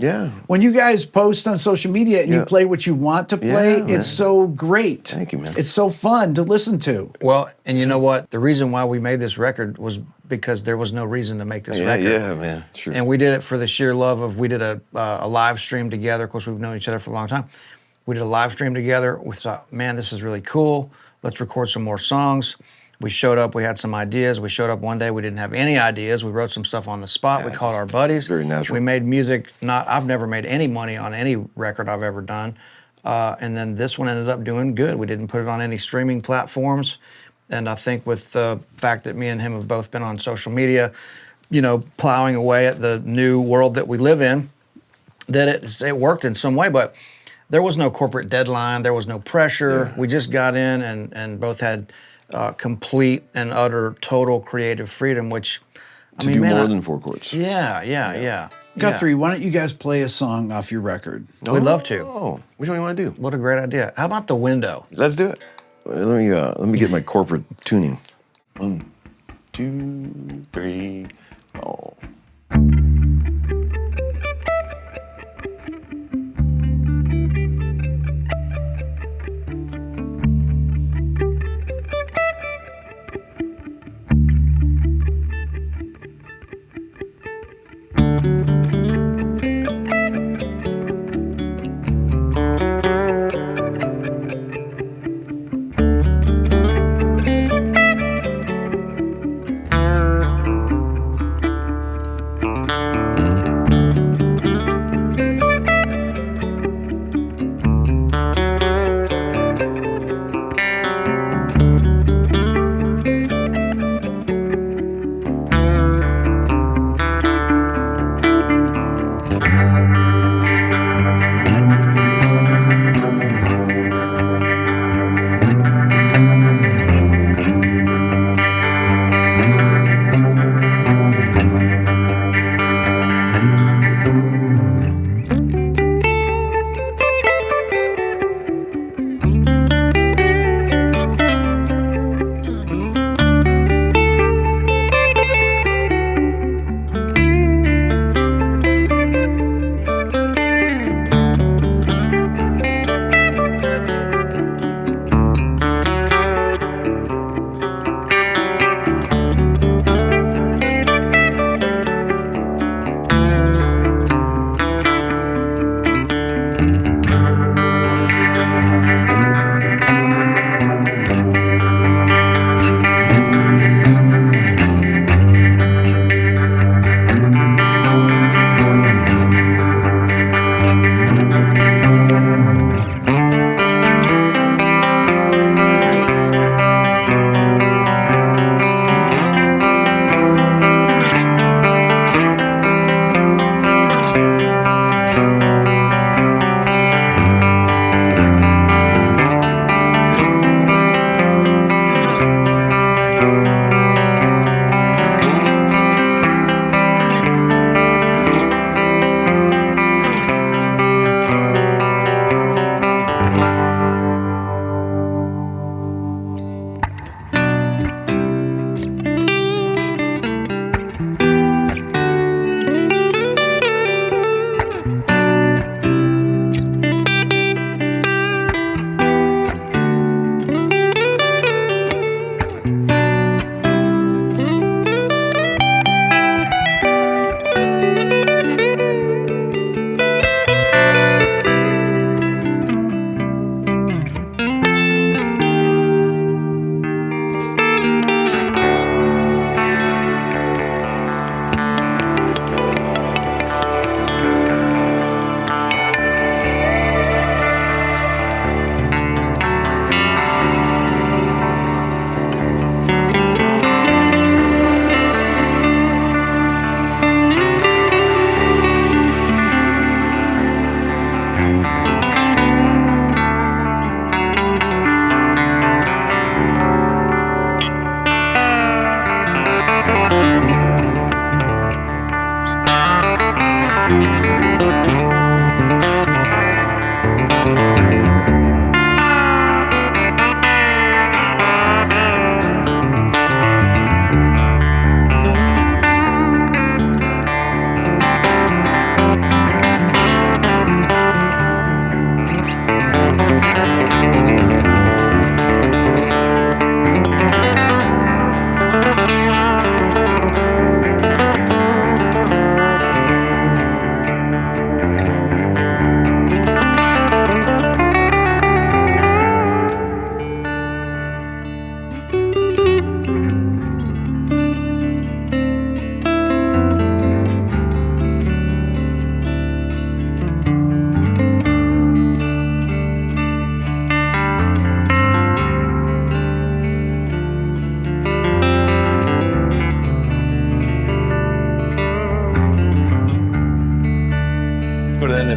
when you guys post on social media and you play what you want to play, it's so great. Thank you, man. It's so fun to listen to. Well, and you know what? The reason why we made this record was because there was no reason to make this record. Yeah, man. Sure. And we did it for the sheer love of, we did a live stream together. Of course, we've known each other for a long time. We did a live stream together. We thought, man, this is really cool. Let's record some more songs. We showed up, we had some ideas. We showed up one day, we didn't have any ideas. We wrote some stuff on the spot. We called our buddies. Very natural. We made music. I've never made any money on any record I've ever done. And then this one ended up doing good. We didn't put it on any streaming platforms. And I think with the fact that me and him have both been on social media, you know, plowing away at the new world that we live in, that it worked in some way. But there was no corporate deadline. There was no pressure. Yeah. We just got in and both had complete and utter total creative freedom, which I mean, more than 4 chords. Yeah. Guthrie, why don't you guys play a song off your record? We'd love to. Oh, which one do you want to do? What a great idea. How about The Window? Let's do it. Let me get my corporate tuning. 1, 2, 3, oh.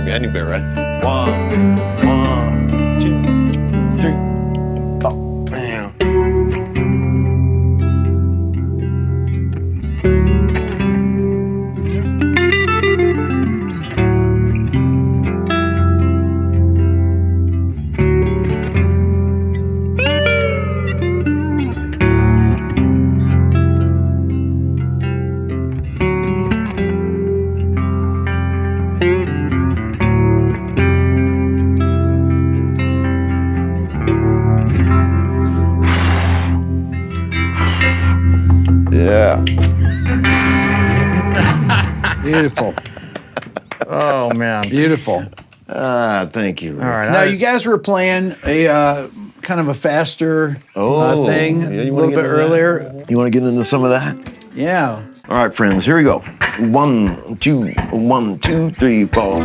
any bit, right? 1, 2, 3. Oh, man. Yeah. Beautiful. Oh man. Beautiful. Thank you. All right. Now, you guys were playing a kind of a faster thing yeah, a you wanna little get bit into that? earlier. You want to get into some of that? Yeah. All right, friends, here we go. 1, 2, 1, 2, 3, 4.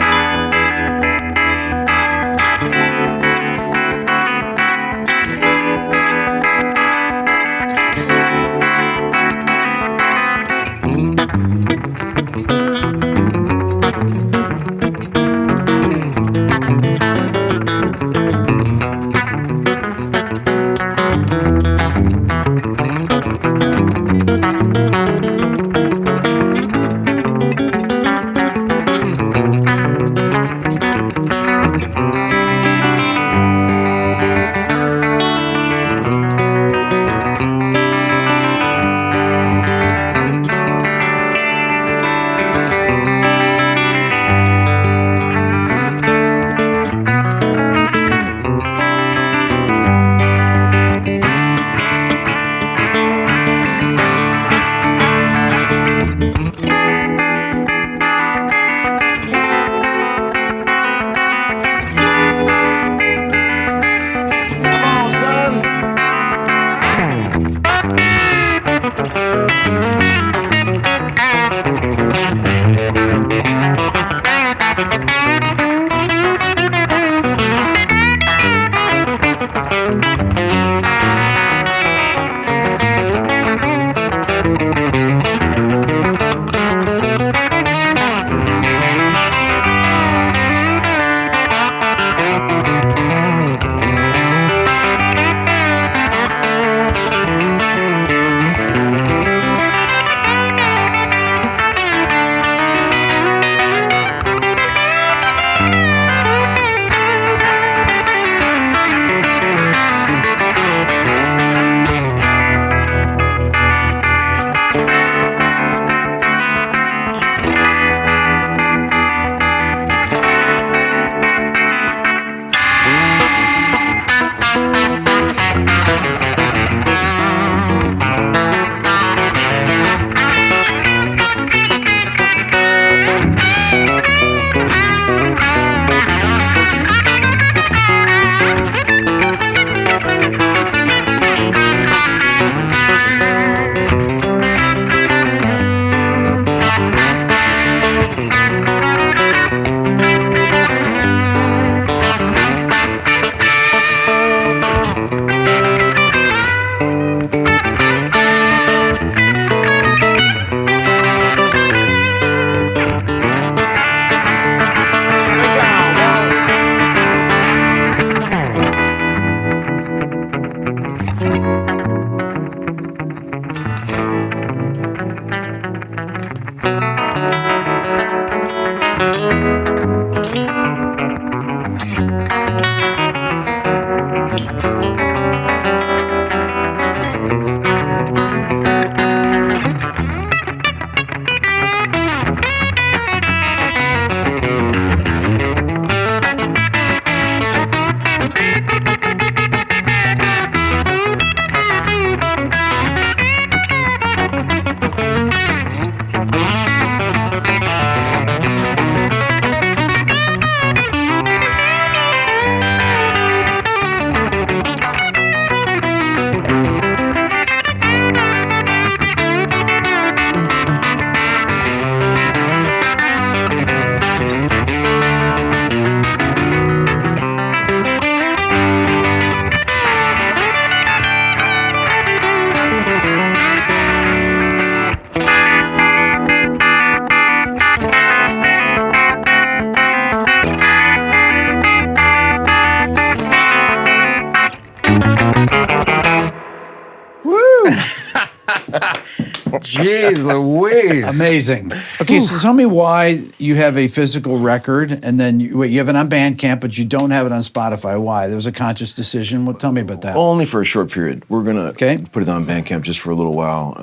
Jeez Louise. Amazing. Okay, so tell me why you have a physical record and then you have it on Bandcamp, but you don't have it on Spotify. Why? There was a conscious decision. Well, tell me about that. Only for a short period. We're gonna Okay. put it on Bandcamp just for a little while,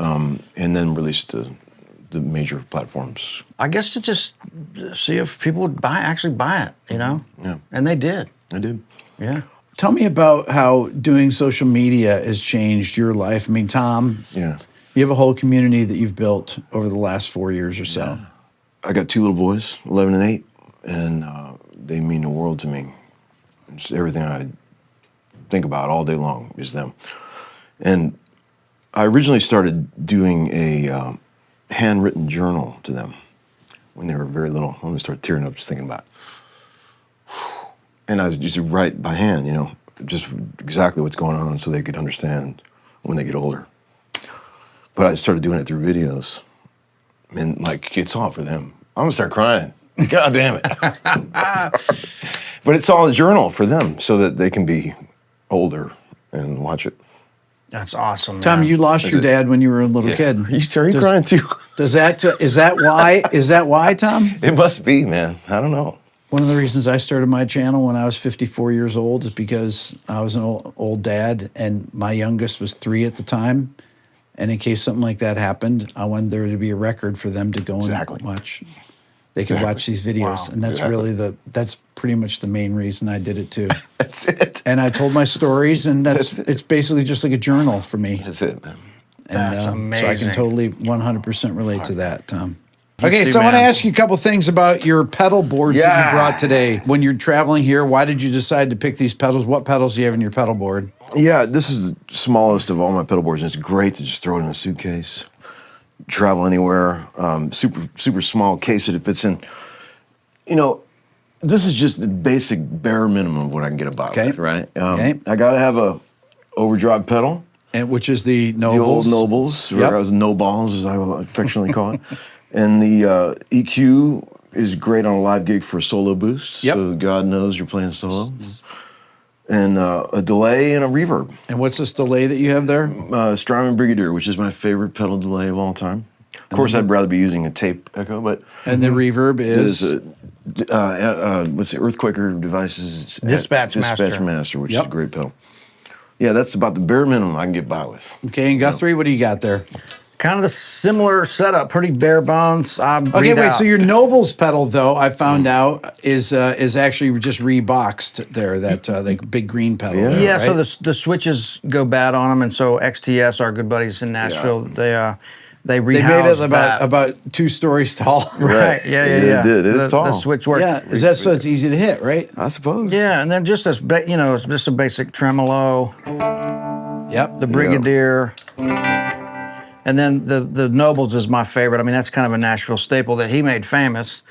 and then release it to the major platforms. I guess to just see if people would actually buy it, you know? Yeah. And they did. I did. Yeah. Tell me about how doing social media has changed your life. I mean, Tom, Yeah. you have a whole community that you've built over the last 4 years or so. I got 2 little boys, 11 and 8, and they mean the world to me. It's everything I think about all day long is them. And I originally started doing a handwritten journal to them when they were very little. I'm gonna start tearing up just thinking about it. And I used to write by hand, you know, just exactly what's going on so they could understand when they get older. But I started doing it through videos. And like, it's all for them. I'm gonna start crying. God damn it. But it's all a journal for them so that they can be older and watch it. That's awesome, man. Tom, you lost your dad when you were a little kid. Are you crying too? Is that why, Tom? It must be, man. I don't know. One of the reasons I started my channel when I was 54 years old is because I was an old dad and my youngest was 3 at the time. And in case something like that happened, I wanted there to be a record for them to go and watch. They could watch these videos. Wow. And that's really that's pretty much the main reason I did it too. That's it. And I told my stories and it's basically just like a journal for me. That's it, man. And, That's So I amazing. can totally 100% relate to that, Tom. Okay, so I want to ask you a couple things about your pedal boards that you brought today. When you're traveling here, why did you decide to pick these pedals? What pedals do you have in your pedal board? Yeah, this is the smallest of all my pedal boards, and it's great to just throw it in a suitcase, travel anywhere. Super small case that it fits in. You know, this is just the basic bare minimum of what I can get about with, right? I got to have a overdrive pedal. And which is the Nobles. The old Nobles, or as no balls, as I will affectionately call it. And the EQ is great on a live gig for solo boost. Yep. So God knows you're playing solo. And a delay and a reverb. And what's this delay that you have there? Strymon Brigadier, which is my favorite pedal delay of all time. Of course, I'd rather be using a tape echo, but... And the reverb is? What's the Earthquaker Devices? Dispatch Master, which is a great pedal. Yeah, that's about the bare minimum I can get by with. Okay, and Guthrie, what do you got there? Kind of the similar setup, pretty bare bones. Okay, wait. So your Nobles pedal, though, I found out is actually just reboxed there. That like big green pedal. Yeah. there, Yeah, right? so the switches go bad on them, and so XTS, our good buddies in Nashville, they rehoused They made it that. about 2 stories tall. Right. Yeah. It did. It is tall. The switch worked. Yeah, is that so it's easy to hit, right? I suppose. Yeah, and then just as it's just a basic tremolo, Yep. the Brigadier, and then the Nobles is my favorite. I mean, that's kind of a Nashville staple that he made famous.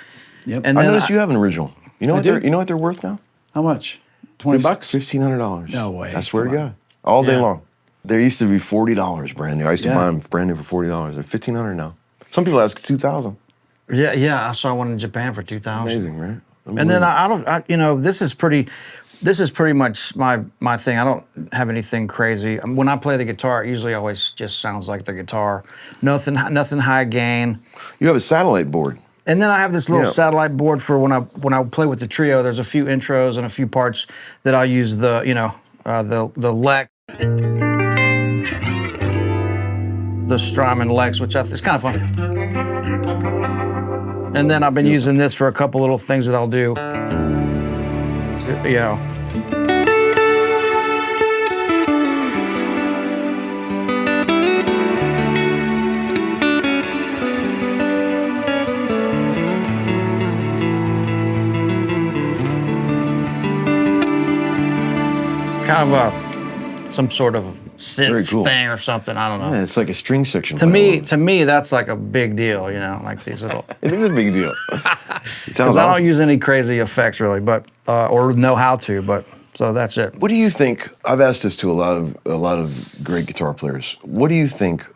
Yep. And I then noticed you have an original. You know what do. you know what they're worth now? How much? $20? $1,500. No way. I swear to Come on. God. All day Yeah. long. There used to be $40 brand new. I used to Yeah. buy them brand new for $40. They're $1,500 now. Some people ask $2,000. yeah, I saw one in Japan for 2,000. Amazing, right? And then this is pretty much my thing. I don't have anything crazy. When I play the guitar, it usually always just sounds like the guitar. Nothing high gain. You have a satellite board. And then I have this little satellite board for when I play with the trio. There's a few intros and a few parts that I use the Lex, the Strymon Lex, which is kind of fun. And then I've been using this for a couple little things that I'll do. You know. Kind of some sort of Very synth cool. thing or something. I don't know. Yeah, it's like a string section. To me, that's like a big deal. You know, like these little. It is a big deal. It Because sounds I awesome. don't use any crazy effects really, but or know how to. But so that's it. What do you think? I've asked this to a lot of great guitar players. What do you think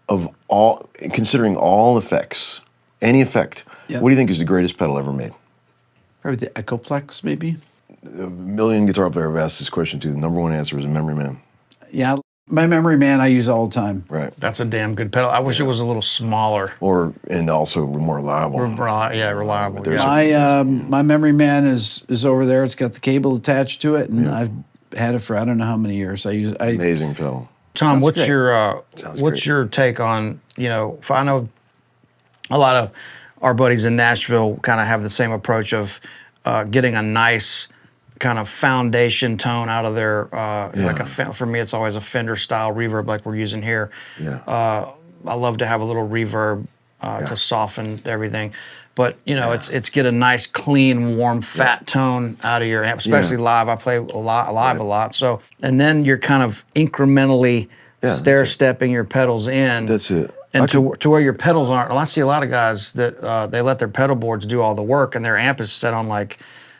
of all, considering all effects, any effect? Yeah. What do you think is the greatest pedal ever made? Probably the Echoplex, maybe. A million guitar players have asked this question too. The number one answer is a Memory Man. Yeah, My Memory Man I use all the time. Right. That's a damn good pedal. I wish it was a little smaller. And also more reliable. Reliable. There's My Memory Man is over there. It's got the cable attached to it, and I've had it for I don't know how many years. Amazing pedal. Tom, Sounds what's great. your take on, I know a lot of our buddies in Nashville kind of have the same approach of getting a nice kind of foundation tone out of their, for me, it's always a Fender style reverb like we're using here. Yeah. I love to have a little reverb to soften everything. But, it's get a nice, clean, warm, fat tone out of your amp, especially live. I play live a lot. So, and then you're kind of incrementally stair-stepping your pedals in. That's it. And to where your pedals aren't. Well, I see a lot of guys that they let their pedal boards do all the work, and their amp is set on like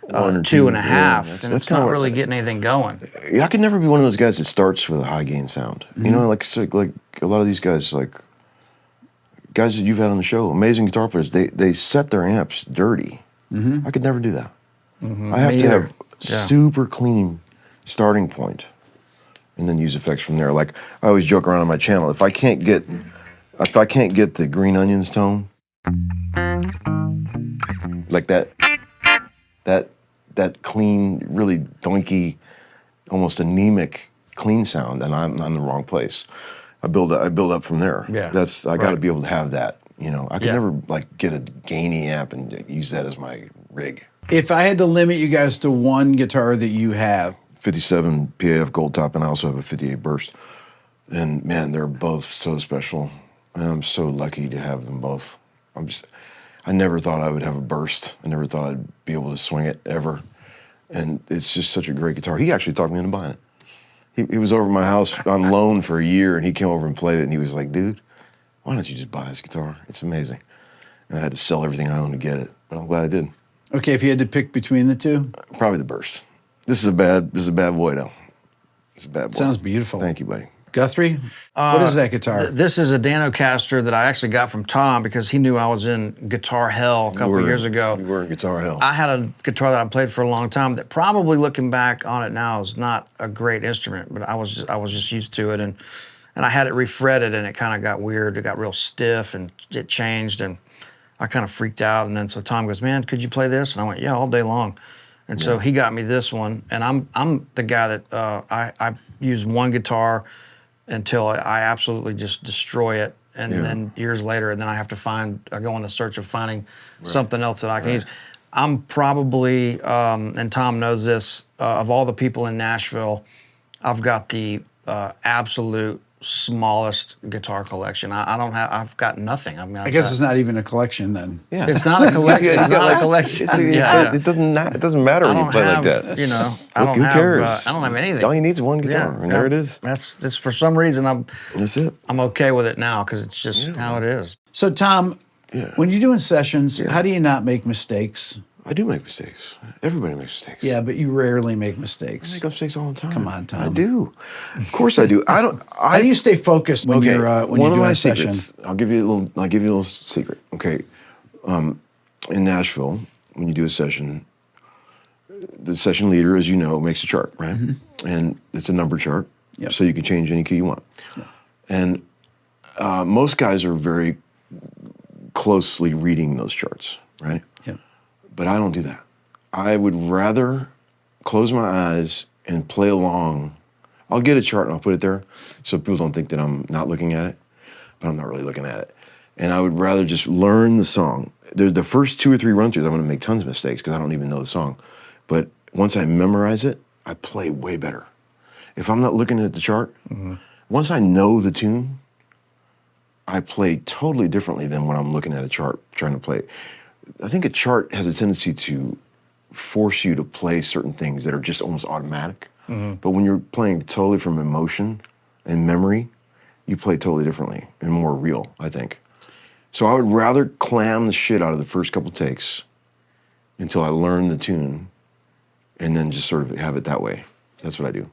2.5, and it's not really getting anything going. I could never be one of those guys that starts with a high gain sound. Like a lot of these guys, like guys that you've had on the show, amazing guitar players, they set their amps dirty. I could never do that. I have to have super clean starting point, and then use effects from there. Like I always joke around on my channel, if I can't get the Green Onions tone, like that clean, really doinky, almost anemic clean sound, and I'm in the wrong place. I build up from there. Yeah. I got to be able to have that. I could never like get a gainy amp and use that as my rig. If I had to limit you guys to one guitar that you have, 57 PAF Gold Top, and I also have a 58 Burst. And man, they're both so special. And I'm so lucky to have them both. I never thought I would have a Burst. I never thought I'd be able to swing it ever. And it's just such a great guitar. He actually talked me into buying it. He was over at my house on loan for a year, and he came over and played it, and he was like, dude, why don't you just buy this guitar? It's amazing. And I had to sell everything I owned to get it, but I'm glad I did. Okay, if you had to pick between the two? Probably the Burst. This is a bad boy, though. It's a bad boy. Sounds beautiful. Thank you, buddy. Guthrie, what is that guitar? This is a Danocaster that I actually got from Tom because he knew I was in guitar hell a couple of years ago. We were in guitar hell. I had a guitar that I played for a long time that probably looking back on it now is not a great instrument, but I was just used to it, and I had it refretted, and it kind of got weird. It got real stiff, and it changed, and I kind of freaked out. And then so Tom goes, "Man, could you play this?" And I went, "Yeah, all day long." And so he got me this one, and I'm the guy that I use one guitar until I absolutely just destroy it, and then years later, and then I have to I go on the search of finding something else that I can use. I'm probably, and Tom knows this, of all the people in Nashville, I've got the absolute smallest guitar collection. I've got nothing. I mean, I guess it's not even a collection then. Yeah. It's not a collection. It's not a collection. It doesn't matter when you play like that. Who cares? I don't have anything. All you need is one guitar, and there it is. That's for some reason That's it. I'm okay with it now because it's just how it is. So Tom, when you're doing sessions, how do you not make mistakes? I do make mistakes. Everybody makes mistakes. Yeah, but you rarely make mistakes. I make mistakes all the time. Come on, Tom. I do. Of course I do. How do you stay focused when you're doing a session? I'll give you a little secret. Okay, in Nashville, when you do a session, the session leader, as you know, makes a chart, right? And it's a number chart, so you can change any key you want. And most guys are very closely reading those charts, right? But I don't do that. I would rather close my eyes and play along. I'll get a chart and I'll put it there so people don't think that I'm not looking at it, but I'm not really looking at it. And I would rather just learn the song. The first 2 or 3 run-throughs, I'm gonna make tons of mistakes because I don't even know the song. But once I memorize it, I play way better. If I'm not looking at the chart, once I know the tune, I play totally differently than when I'm looking at a chart trying to play. I think a chart has a tendency to force you to play certain things that are just almost automatic. But when you're playing totally from emotion and memory, you play totally differently and more real, I think. So I would rather clam the shit out of the first couple takes until I learn the tune and then just sort of have it that way. That's what I do.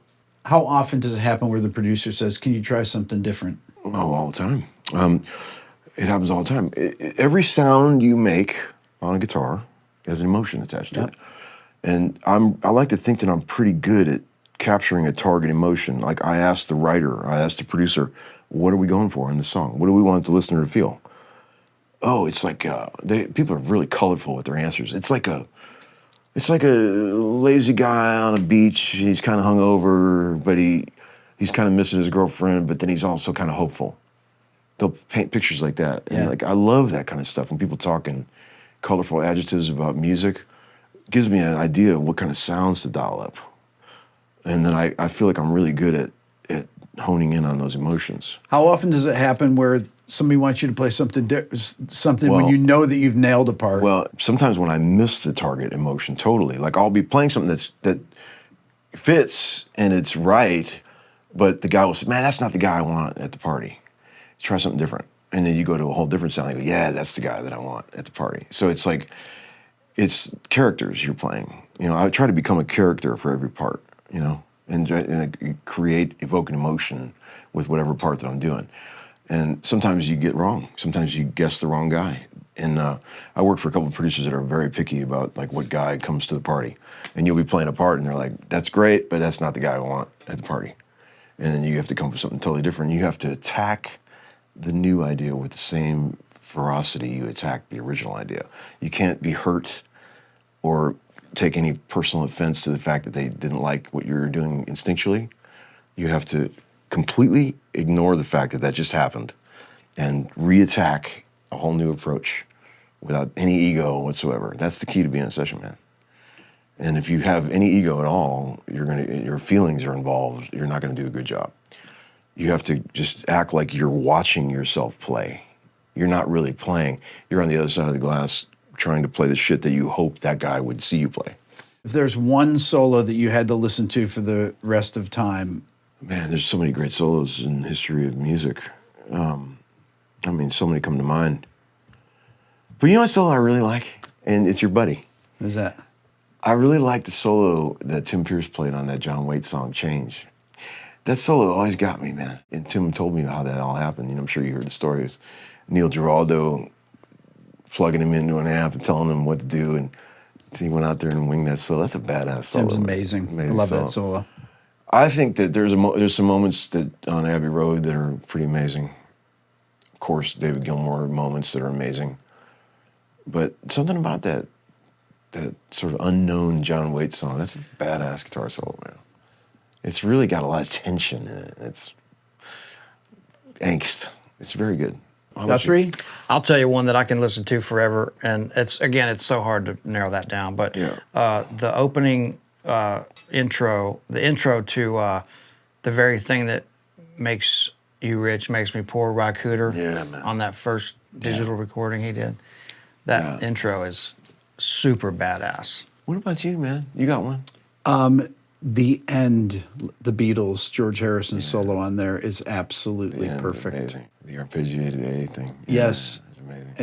How often does it happen where the producer says, "Can you try something different?" Oh, all the time. It happens all the time. Every sound you make on a guitar has an emotion attached to it. And I like to think that I'm pretty good at capturing a target emotion. Like I asked the writer, I asked the producer, what are we going for in the song? What do we want the listener to feel? Oh, it's like people are really colorful with their answers. It's like a lazy guy on a beach. He's kind of hungover, but he's kind of missing his girlfriend, but then he's also kind of hopeful. They'll paint pictures like that. And like I love that kind of stuff. When people talk in colorful adjectives about music, it gives me an idea of what kind of sounds to dial up. And then I feel like I'm really good at honing in on those emotions. How often does it happen where somebody wants you to play something when you know that you've nailed a part? Well, sometimes when I miss the target emotion totally, like I'll be playing something that fits and it's right, but the guy will say, man, that's not the guy I want at the party. Try something different. And then you go to a whole different sound. You go, yeah, that's the guy that I want at the party. So it's like, it's characters you're playing. You know, I try to become a character for every part, you know, and evoke an emotion with whatever part that I'm doing. And sometimes you get wrong. Sometimes you guess the wrong guy. And I work for a couple of producers that are very picky about like what guy comes to the party. And you'll be playing a part and they're like, that's great, but that's not the guy I want at the party. And then you have to come up with something totally different. You have to attack the new idea with the same ferocity you attack the original idea. You can't be hurt or take any personal offense to the fact that they didn't like what you were doing instinctually. You have to completely ignore the fact that that just happened and re-attack a whole new approach without any ego whatsoever. That's the key to being a session man. And if you have any ego at all, your feelings are involved, you're not gonna do a good job. You have to just act like you're watching yourself play. You're not really playing. You're on the other side of the glass trying to play the shit that you hope that guy would see you play. If there's one solo that you had to listen to for the rest of time. Man, there's so many great solos in the history of music. I mean, so many come to mind. But you know what solo I really like? And it's your buddy. Who's that? I really like the solo that Tim Pierce played on that John Waite song, Change. That solo always got me, man. And Tim told me how that all happened. You know, I'm sure you heard the story. It was Neil Giraldo plugging him into an amp and telling him what to do. And he went out there and winged that solo. That's a badass solo. Tim's amazing. I love that solo. I think that there's some moments that on Abbey Road that are pretty amazing. Of course, David Gilmour moments that are amazing. But something about that sort of unknown John Waite song, that's a badass guitar solo, man. It's really got a lot of tension in it. It's angst. It's very good. Guthrie? I'll tell you one that I can listen to forever, and it's so hard to narrow that down. But the opening intro, the intro to the very thing that makes you rich makes me poor, Ry Cooder. Yeah, man. On that first digital recording he did, that intro is super badass. What about you, man? You got one? The end, the Beatles, George Harrison solo on there is absolutely perfect. Amazing. The arpeggiated A thing. Yes. It's amazing.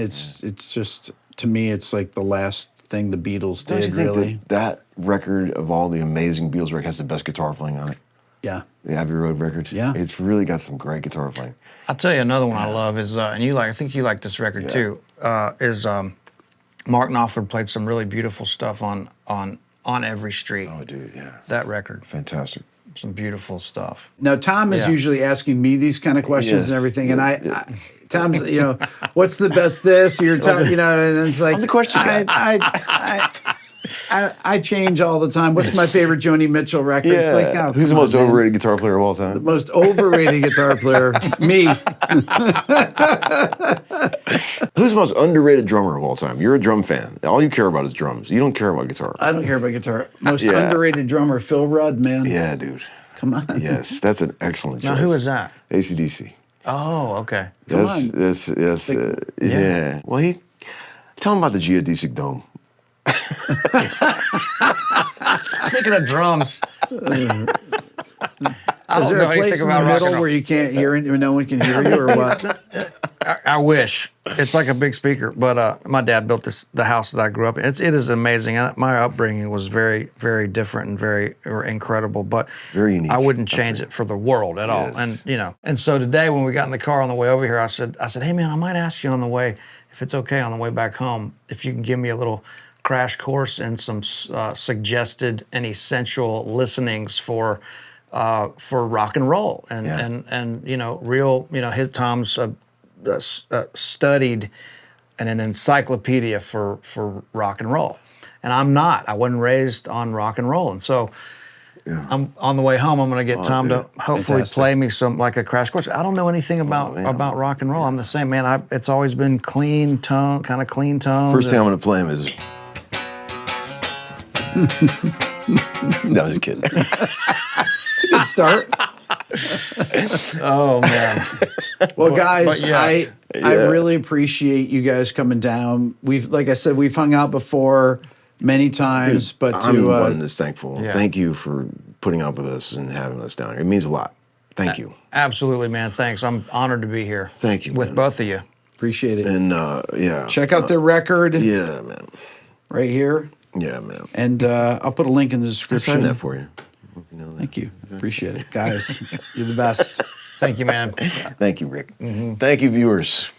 It's just, to me, it's like the last thing the Beatles Don't did, you think really. that record of all the amazing Beatles records has the best guitar playing on it? Yeah. The Abbey Road record? Yeah. It's really got some great guitar playing. I'll tell you another one I love is, and I think you like this record too, is Mark Knopfler played some really beautiful stuff on Every Street. Oh, dude, yeah. That record. Fantastic. Some beautiful stuff. Now, Tom is usually asking me these kind of questions and everything, and I Tom's, you know, what's the best this? Or Tom, you know, and it's like, I'm the question guy. I change all the time. What's my favorite Joni Mitchell record? Yeah. It's like, oh, who's the most overrated guitar player of all time? The most overrated guitar player? Me. Who's the most underrated drummer of all time? You're a drum fan. All you care about is drums. You don't care about guitar. I don't care about guitar. Most underrated drummer, Phil Rudd, man. Yeah, dude. Come on. Yes, that's an excellent choice. Now, who is that? AC/DC. Oh, okay. That's yeah. Well, tell him about the geodesic dome. Speaking of drums, Is there a place in the middle where you can't hear it, no one can hear you, or what? I wish. It's like a big speaker, but my dad built the house that I grew up in. It is amazing. My upbringing was very, very different and very incredible, but very unique. I wouldn't change it for the world at all. And and so today when we got in the car on the way over here, I said, hey man, I might ask you on the way, if it's okay on the way back home, if you can give me a little crash course in some suggested and essential listenings for rock and roll, and you know, real, you know, Tom's studied and an encyclopedia for rock and roll, and I'm not. I wasn't raised on rock and roll, and so. Yeah. I'm on the way home. I'm going to get Tom to hopefully play me some, like a crash course. I don't know anything about rock and roll. I'm the same, man. It's always been clean tone, kind of clean tones. First thing I'm going to play him is. No, I'm just kidding. It's a good start. Oh man. Well, guys, I really appreciate you guys coming down. Like I said, we've hung out before. Many times, but I'm one that's thankful. Yeah. Thank you for putting up with us and having us down here. It means a lot. Thank you. Absolutely, man. Thanks. I'm honored to be here. Thank you, with both of you. Appreciate it. And check out their record. Yeah, man. Right here. Yeah, man. And I'll put a link in the description. I'll sign that for you. Thank you. Appreciate it, guys. You're the best. Thank you, man. Thank you, Rick. Mm-hmm. Thank you, viewers.